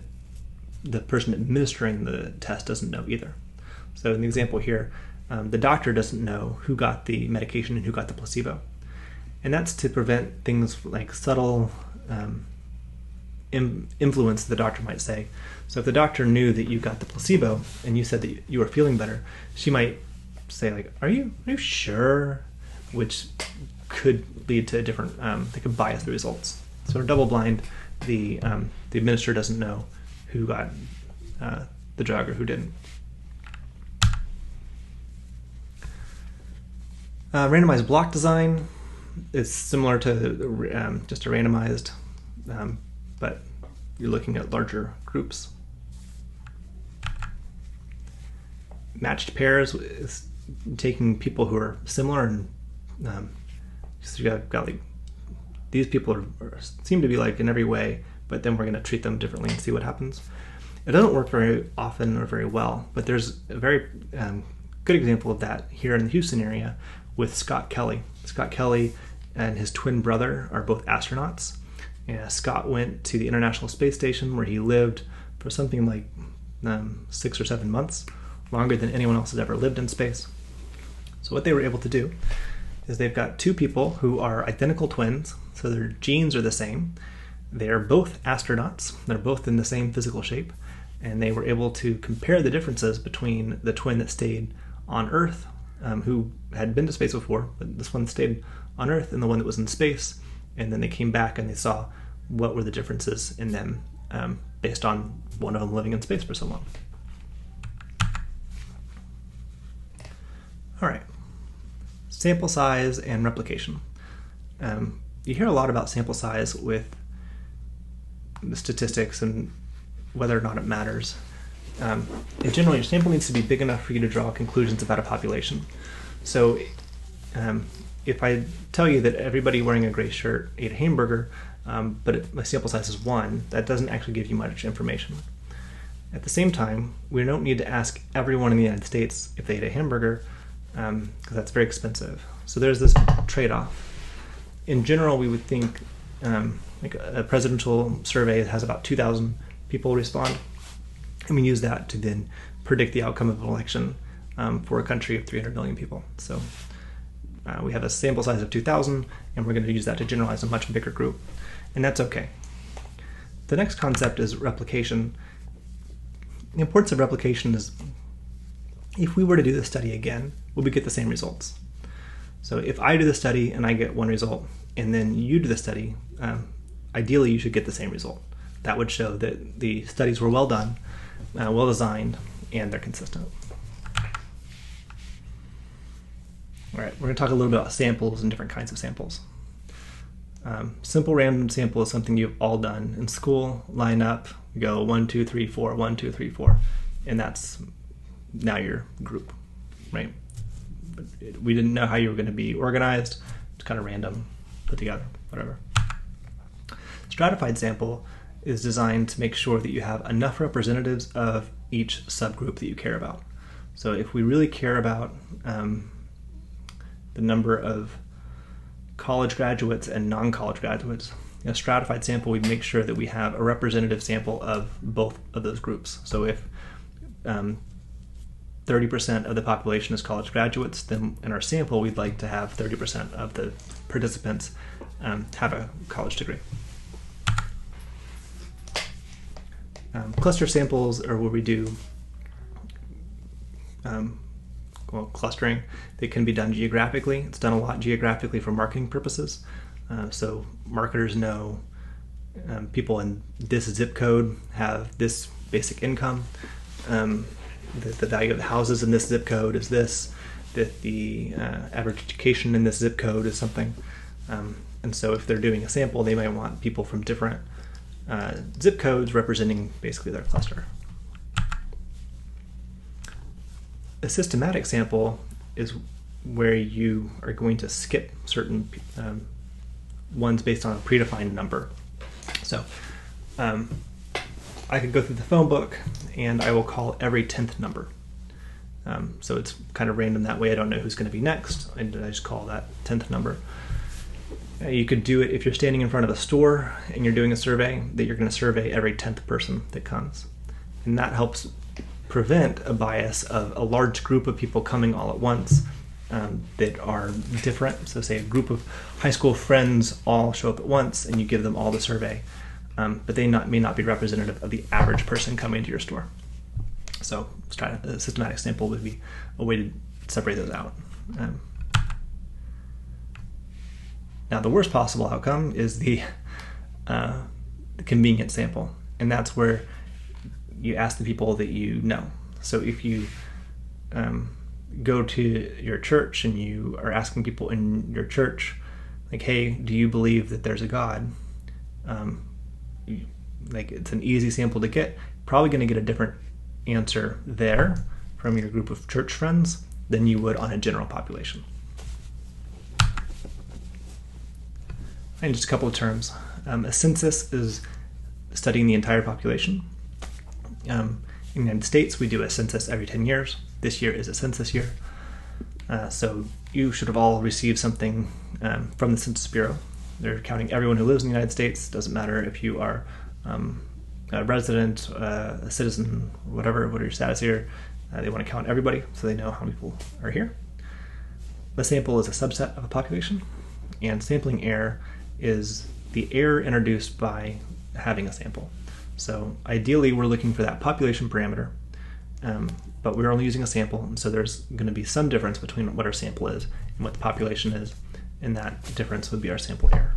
the person administering the test doesn't know either. So in the example here, the doctor doesn't know who got the medication and who got the placebo. And that's to prevent things like subtle influence, the doctor might say. So if the doctor knew that you got the placebo and you said that you were feeling better, she might say like, are you sure? Which could lead to a different, they could bias the results. So in double blind, the administrator doesn't know who got the drug or who didn't. Randomized block design is similar to just a randomized, but you're looking at larger groups. Matched pairs is taking people who are similar and so you've got like these people seem to be like in every way, but then we're going to treat them differently and see what happens. It doesn't work very often or very well, but there's a very good example of that here in the Houston area with Scott Kelly. Scott Kelly and his twin brother are both astronauts. Scott went to the International Space Station where he lived for something like 6 or 7 months, longer than anyone else has ever lived in space. So what they were able to do is they've got 2 people who are identical twins, so their genes are the same. They're both astronauts. They're both in the same physical shape, and they were able to compare the differences between the twin that stayed on Earth, who had been to space before, but this one stayed on Earth, and the one that was in space, and then they came back and they saw what were the differences in them based on one of them living in space for so long. All right, sample size and replication. You hear a lot about sample size with the statistics and whether or not it matters. In general, your sample needs to be big enough for you to draw conclusions about a population. So if I tell you that everybody wearing a gray shirt ate a hamburger, but my sample size is 1, that doesn't actually give you much information. At the same time, we don't need to ask everyone in the United States if they ate a hamburger, because that's very expensive. So there's this trade-off. In general, we would think like a presidential survey has about 2,000 people respond, and we use that to then predict the outcome of an election for a country of 300 million people. So we have a sample size of 2,000, and we're going to use that to generalize a much bigger group, and that's okay. The next concept is replication. The importance of replication is if we were to do the study again, would we get the same results? So if I do the study and I get one result, and then you do the study, ideally you should get the same result. That would show that the studies were well done, well designed, and they're consistent. All right, we're going to talk a little bit about samples and different kinds of samples. Simple random sample is something you've all done in school. Line up, go 1, 2, 3, 4, 1, 2, 3, 4, and that's now your group, right? But we didn't know how you were going to be organized. It's kind of random, put together, whatever. Stratified sample is designed to make sure that you have enough representatives of each subgroup that you care about. So if we really care about the number of college graduates and non-college graduates, in a stratified sample, we make sure that we have a representative sample of both of those groups. So if 30% of the population is college graduates, then in our sample, we'd like to have 30% of the participants have a college degree. Cluster samples are where we do clustering. They can be done geographically. It's done a lot geographically for marketing purposes. So marketers know people in this zip code have this basic income. The value of the houses in this zip code is this. That the average education in this zip code is something. And so if they're doing a sample, they might want people from different zip codes representing basically their cluster. A systematic sample is where you are going to skip certain ones based on a predefined number. So I could go through the phone book and I will call every 10th number. So it's kind of random that way. I don't know who's going to be next, and I just call that 10th number. You could do it if you're standing in front of a store and you're doing a survey, that you're going to survey every 10th person that comes. And that helps prevent a bias of a large group of people coming all at once that are different. So say a group of high school friends all show up at once and you give them all the survey, but they may not be representative of the average person coming to your store. So a systematic sample would be a way to separate those out. Now the worst possible outcome is the convenient sample, and that's where you ask the people that you know. So if you go to your church and you are asking people in your church, like, hey, do you believe that there's a God? Like, it's an easy sample to get. Probably going to get a different answer there from your group of church friends than you would on a general population. And just a couple of terms. A census is studying the entire population. In the United States, we do a census every 10 years. This year is a census year. So you should have all received something from the Census Bureau. They're counting everyone who lives in the United States. Doesn't matter if you are a resident, a citizen, whatever, what are your status here. They want to count everybody so they know how many people are here. The sample is a subset of a population, and sampling error is the error introduced by having a sample. So ideally we're looking for that population parameter, but we're only using a sample, and so there's going to be some difference between what our sample is and what the population is, and that difference would be our sample error.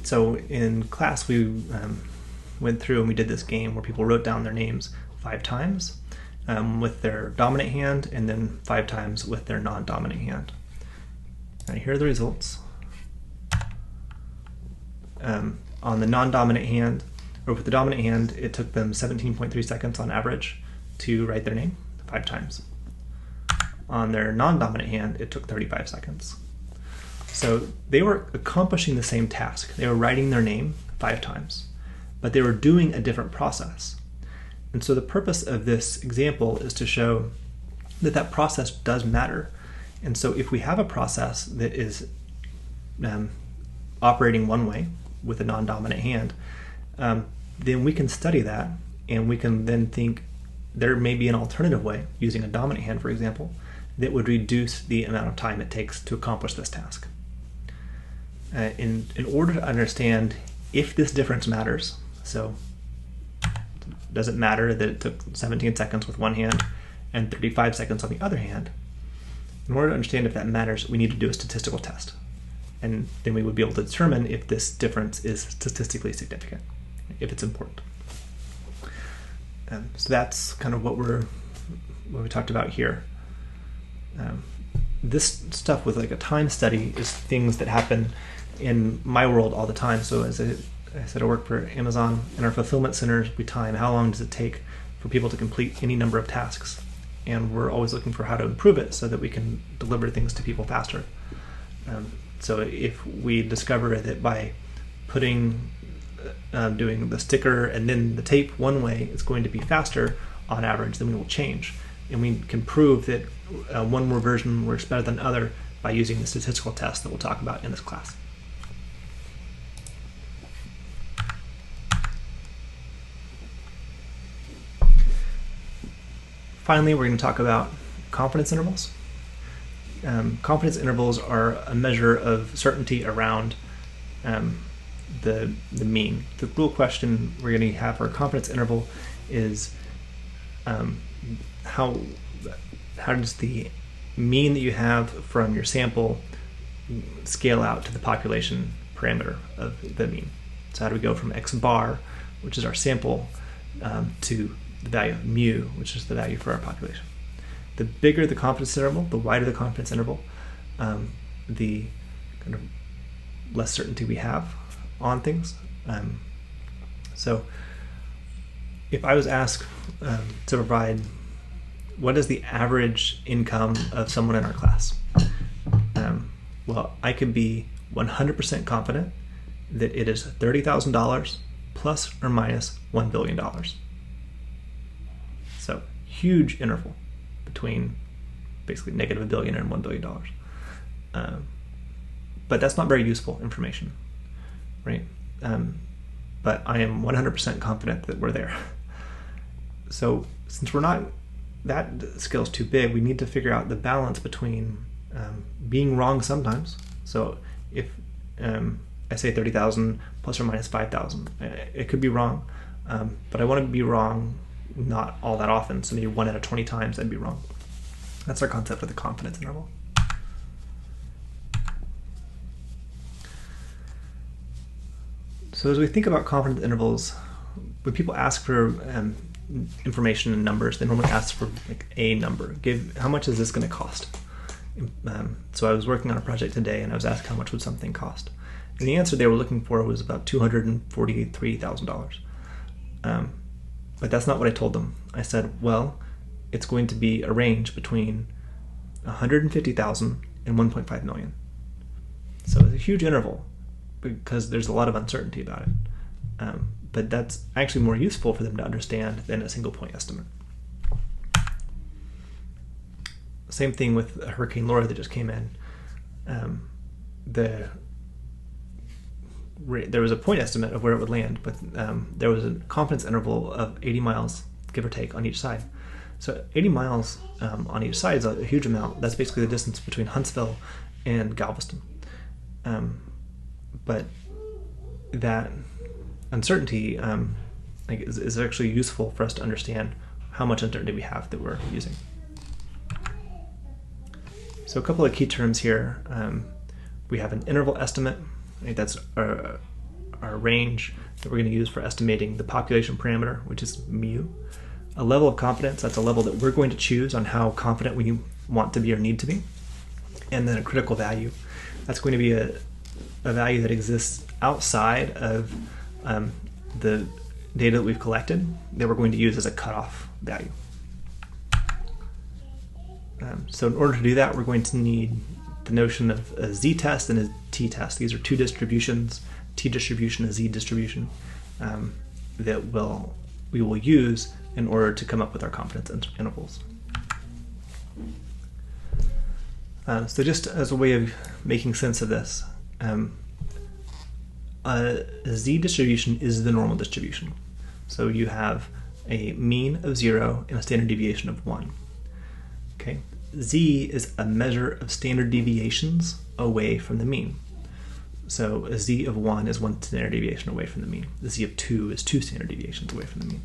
So in class we went through and we did this game where people wrote down their names 5 times with their dominant hand, and then 5 times with their non-dominant hand. And here are the results. On the non-dominant hand, or with the dominant hand, it took them 17.3 seconds on average to write their name 5 times. On their non-dominant hand, it took 35 seconds. So they were accomplishing the same task. They were writing their name 5 times, but they were doing a different process. And so the purpose of this example is to show that that process does matter. And so if we have a process that is operating one way with a non-dominant hand, then we can study that, and we can then think there may be an alternative way, using a dominant hand, for example, that would reduce the amount of time it takes to accomplish this task. In order to understand if this difference matters, so does it matter that it took 17 seconds with one hand and 35 seconds on the other hand? In order to understand if that matters, we need to do a statistical test. And then we would be able to determine if this difference is statistically significant. if it's important. So that's kind of what we talked about here. This stuff with like a time study is things that happen in my world all the time. So as I said, I work for Amazon. In our fulfillment centers, we time how long does it take for people to complete any number of tasks. And we're always looking for how to improve it so that we can deliver things to people faster. So if we discover that by putting, doing the sticker and then the tape one way is going to be faster on average, then we will change. And we can prove that one more version works better than other by using the statistical test that we'll talk about in this class. Finally, we're going to talk about confidence intervals. Confidence intervals are a measure of certainty around the mean. The real question we're going to have for a confidence interval is how does the mean that you have from your sample scale out to the population parameter of the mean. So how do we go from x bar, which is our sample, to the value of mu, which is the value for our population. The bigger the confidence interval, the wider the confidence interval, the kind of less certainty we have on things. So if I was asked to provide what is the average income of someone in our class, well, I could be 100% confident that it is $30,000 plus or minus $1 billion. So huge interval between basically negative $1 billion and $1 billion. But that's not very useful information, right? But I am 100% confident that we're there. So since we're not, that scale's too big, we need to figure out the balance between being wrong sometimes. So if I say 30,000 plus or minus 5,000, it could be wrong, but I want to be wrong not all that often, so maybe 1 out of 20 times I'd be wrong. That's our concept of the confidence interval. So as we think about confidence intervals, when people ask for information and numbers, they normally ask for like a number. How much is this going to cost? So I was working on a project today and I was asked how much would something cost. And the answer they were looking for was about $243,000. But that's not what I told them. I said, well, it's going to be a range between 150,000 and 1.5 million. So it's a huge interval because there's a lot of uncertainty about it. But that's actually more useful for them to understand than a single point estimate. Same thing with Hurricane Laura that just came in. There was a point estimate of where it would land, but there was a confidence interval of 80 miles, give or take, on each side. So 80 miles on each side is a huge amount. That's basically the distance between Huntsville and Galveston. But that uncertainty is actually useful for us to understand how much uncertainty we have that we're using. So a couple of key terms here. We have an interval estimate. Right? That's our range that we're going to use for estimating the population parameter, which is mu. A level of confidence, that's a level that we're going to choose on how confident we want to be or need to be. And then a critical value. That's going to be a value that exists outside of the data that we've collected that we're going to use as a cutoff value. So in order to do that, we're going to need the notion of a z-test and a t-test. These are two distributions, t-distribution and z-distribution, that we will use in order to come up with our confidence intervals. So just as a way of making sense of this, a z-distribution is the normal distribution. So you have a mean of 0 and a standard deviation of 1. Okay. Z is a measure of standard deviations away from the mean. So a z of 1 is 1 standard deviation away from the mean. The z of 2 is 2 standard deviations away from the mean.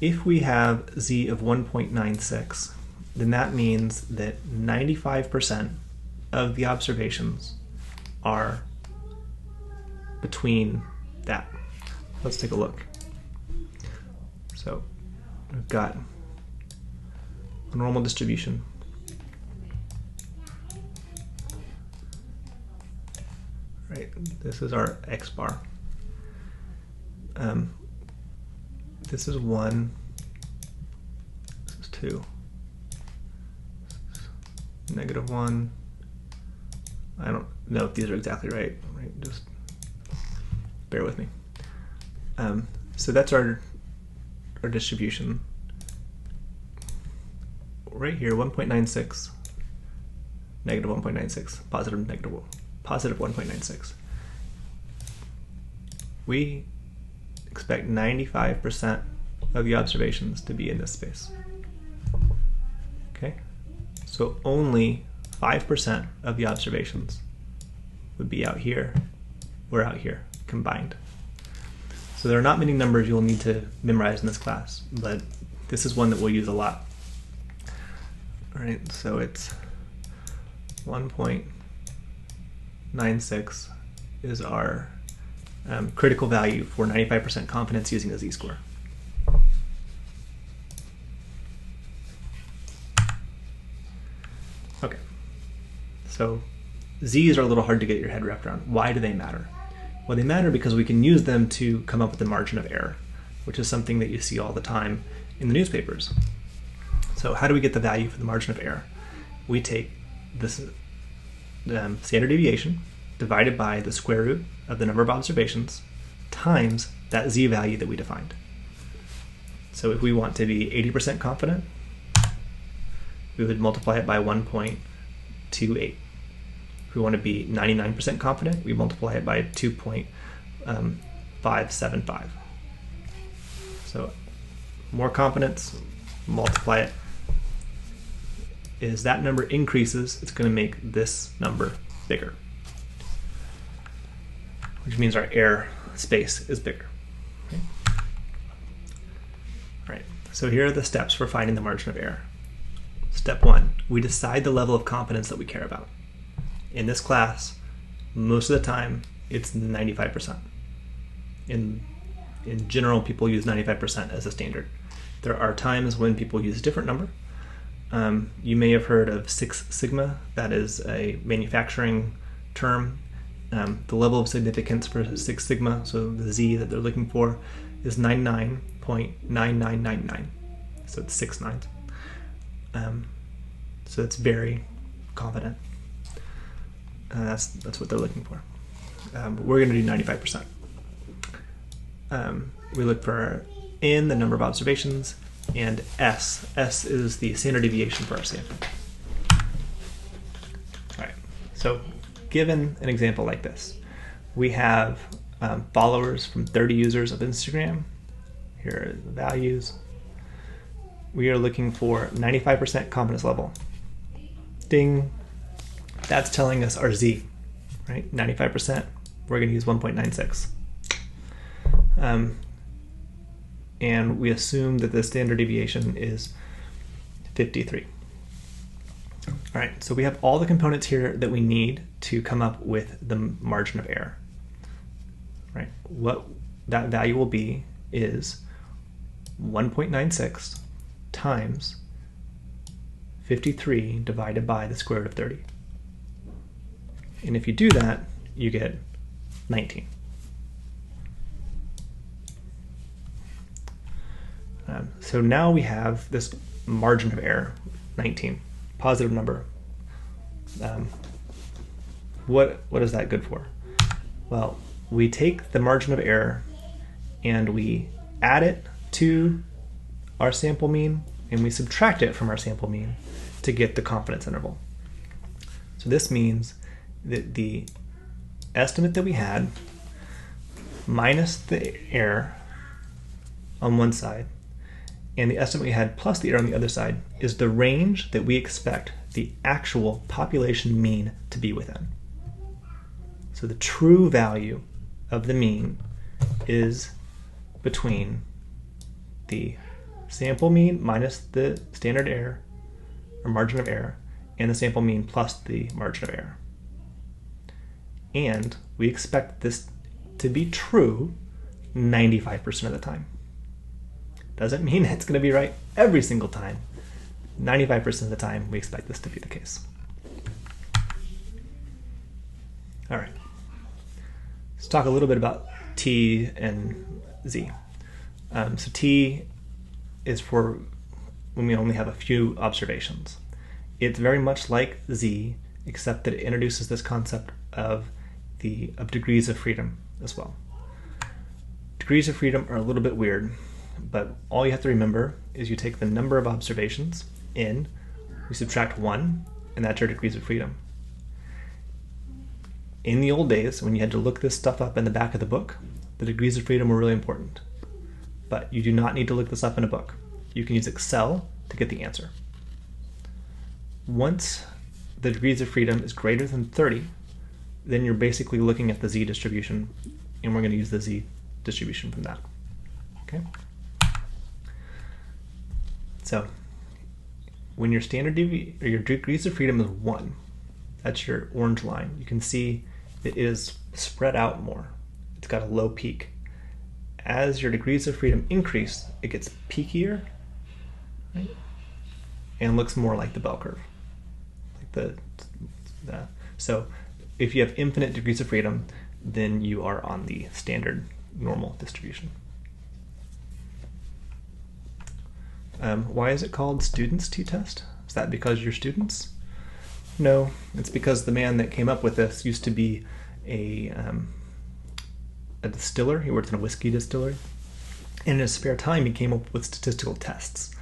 If we have z of 1.96, then that means that 95% of the observations are between that. Let's take a look. So we've got a normal distribution. Right, this is our x bar. This is 1, this is 2, -1. I don't know if these are exactly right, just bear with me. So that's our distribution. Right here, 1.96, -1.96, positive 1.96. We expect 95% of the observations to be in this space. Okay, so only 5% of the observations would be out here or out here combined. So there are not many numbers you'll need to memorize in this class, but this is one that we'll use a lot. All right, so it's 1.96 is our critical value for 95% confidence using a z-score. Okay, so z's are a little hard to get your head wrapped around. Why do they matter? Well, they matter because we can use them to come up with the margin of error, which is something that you see all the time in the newspapers. So how do we get the value for the margin of error? We take this standard deviation divided by the square root of the number of observations times that z value that we defined. So if we want to be 80% confident, we would multiply it by 1.28. If we want to be 99% confident, we multiply it by 2.575. So more confidence, multiply it. As that number increases, it's going to make this number bigger, which means our error space is bigger. Okay. All right, so here are the steps for finding the margin of error. Step 1, we decide the level of confidence that we care about. In this class, most of the time, it's 95%. In general, people use 95% as a standard. There are times when people use a different number. You may have heard of 6 sigma. That is a manufacturing term. The level of significance for 6 sigma, so the z that they're looking for, is 99.9999. So it's 6 nines. So it's very confident. That's what they're looking for. But we're going to do 95%. We look for n, the number of observations, and s. S is the standard deviation for our sample. All right. So given an example like this, we have followers from 30 users of Instagram. Here are the values. We are looking for 95% confidence level. Ding. That's telling us our z, right? 95%, we're going to use 1.96. And we assume that the standard deviation is 53. All right, so we have all the components here that we need to come up with the margin of error. Right? What that value will be is 1.96 times 53 divided by the square root of 30. And if you do that, you get 19. So now we have this margin of error, 19, positive number. What is that good for? Well, we take the margin of error and we add it to our sample mean and we subtract it from our sample mean to get the confidence interval. So this means that the estimate that we had minus the error on one side and the estimate we had plus the error on the other side is the range that we expect the actual population mean to be within. So the true value of the mean is between the sample mean minus the standard error or margin of error and the sample mean plus the margin of error. And we expect this to be true 95% of the time. Doesn't mean it's going to be right every single time. 95% of the time, we expect this to be the case. All right. Let's talk a little bit about T and Z. So T is for when we only have a few observations. It's very much like Z, except that it introduces this concept of degrees of freedom as well. Degrees of freedom are a little bit weird, but all you have to remember is you take the number of observations in, we subtract 1, and that's your degrees of freedom. In the old days, when you had to look this stuff up in the back of the book, the degrees of freedom were really important. But you do not need to look this up in a book. You can use Excel to get the answer. Once the degrees of freedom is greater than 30, then you're basically looking at the Z distribution, and we're going to use the Z distribution from that. Okay? So, when your your degrees of freedom is 1, that's your orange line, you can see it is spread out more. It's got a low peak. As your degrees of freedom increase, it gets peakier, right? And looks more like the bell curve. So if you have infinite degrees of freedom, then you are on the standard normal distribution. Why is it called students t-test? Is that because you're students? No, it's because the man that came up with this used to be a distiller. He worked in a whiskey distillery. And in his spare time, he came up with statistical tests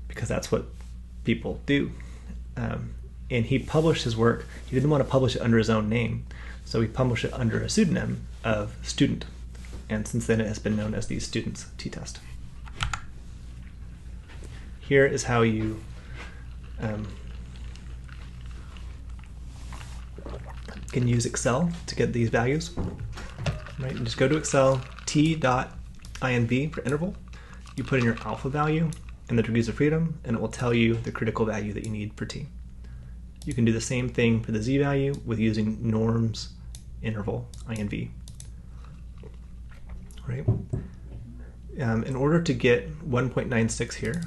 because that's what people do. And he published his work. He didn't want to publish it under his own name, so he published it under a pseudonym of Student. And since then, it has been known as the Students t-test. Here is how you can use Excel to get these values. Right? You just go to Excel, t.inv for interval. You put in your alpha value and the degrees of freedom, and it will tell you the critical value that you need for t. You can do the same thing for the z value with using norms interval inv. Right? In order to get 1.96 here,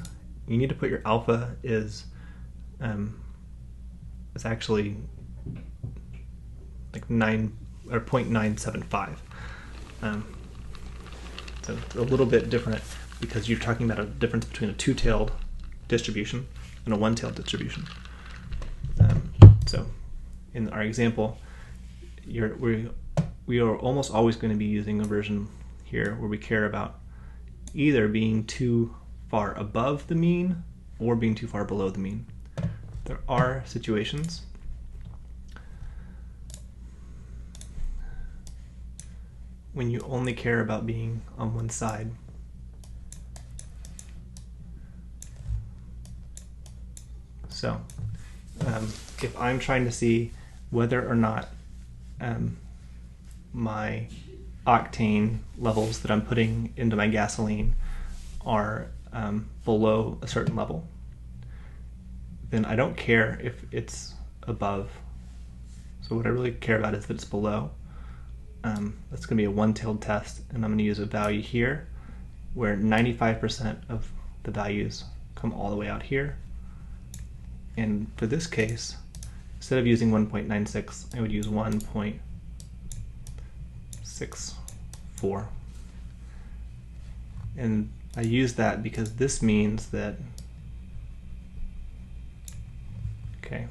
you need to put your alpha is actually like 9 or 0.975. So it's a little bit different because you're talking about a difference between a two-tailed distribution and a one-tailed distribution. So in our example, we are almost always going to be using a version here where we care about either being too far above the mean or being too far below the mean. There are situations when you only care about being on one side. So if I'm trying to see whether or not my octane levels that I'm putting into my gasoline are below a certain level, then I don't care if it's above. So what I really care about is that it's below. That's going to be a one-tailed test, and I'm going to use a value here where 95% of the values come all the way out here. And for this case, instead of using 1.96, I would use 1.64. And I use that because this means that, okay,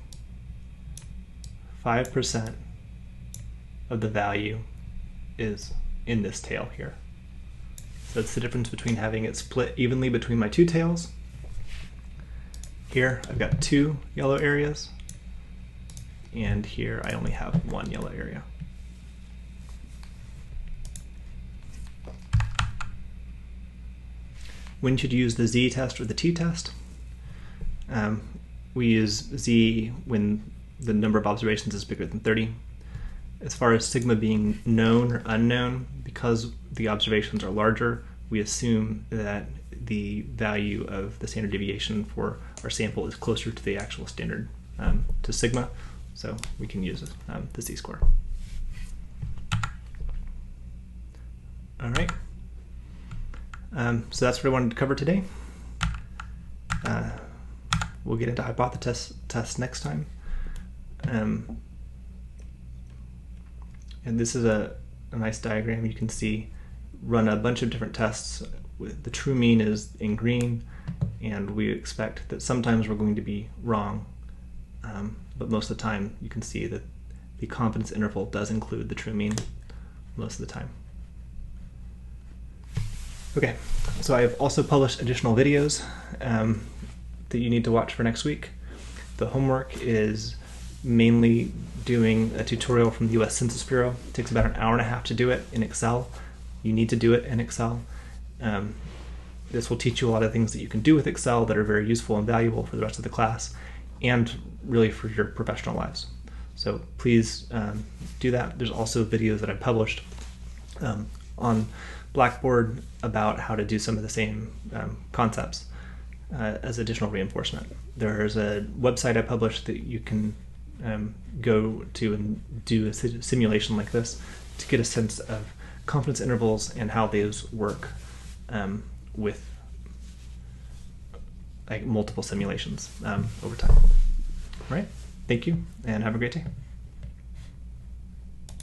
5% of the value is in this tail here. So it's the difference between having it split evenly between my two tails. Here I've got 2 yellow areas, and here I only have 1 yellow area. When should you use the z-test or the t-test? We use z when the number of observations is bigger than 30. As far as sigma being known or unknown, because the observations are larger, we assume that the value of the standard deviation for our sample is closer to the actual standard, to sigma, so we can use the z-score. All right. So that's what I wanted to cover today. We'll get into hypothesis tests next time. And this is a nice diagram. You can see run a bunch of different tests. The true mean is in green, and we expect that sometimes we're going to be wrong, but most of the time you can see that the confidence interval does include the true mean most of the time. Okay, so I have also published additional videos that you need to watch for next week. The homework is mainly doing a tutorial from the US Census Bureau. It takes about an hour and a half to do it in Excel. You need to do it in Excel. This will teach you a lot of things that you can do with Excel that are very useful and valuable for the rest of the class and really for your professional lives. So please do that. There's also videos that I published on Blackboard about how to do some of the same concepts as additional reinforcement. There's a website I published that you can go to and do a simulation like this to get a sense of confidence intervals and how those work with like multiple simulations over time. All right, thank you and have a great day.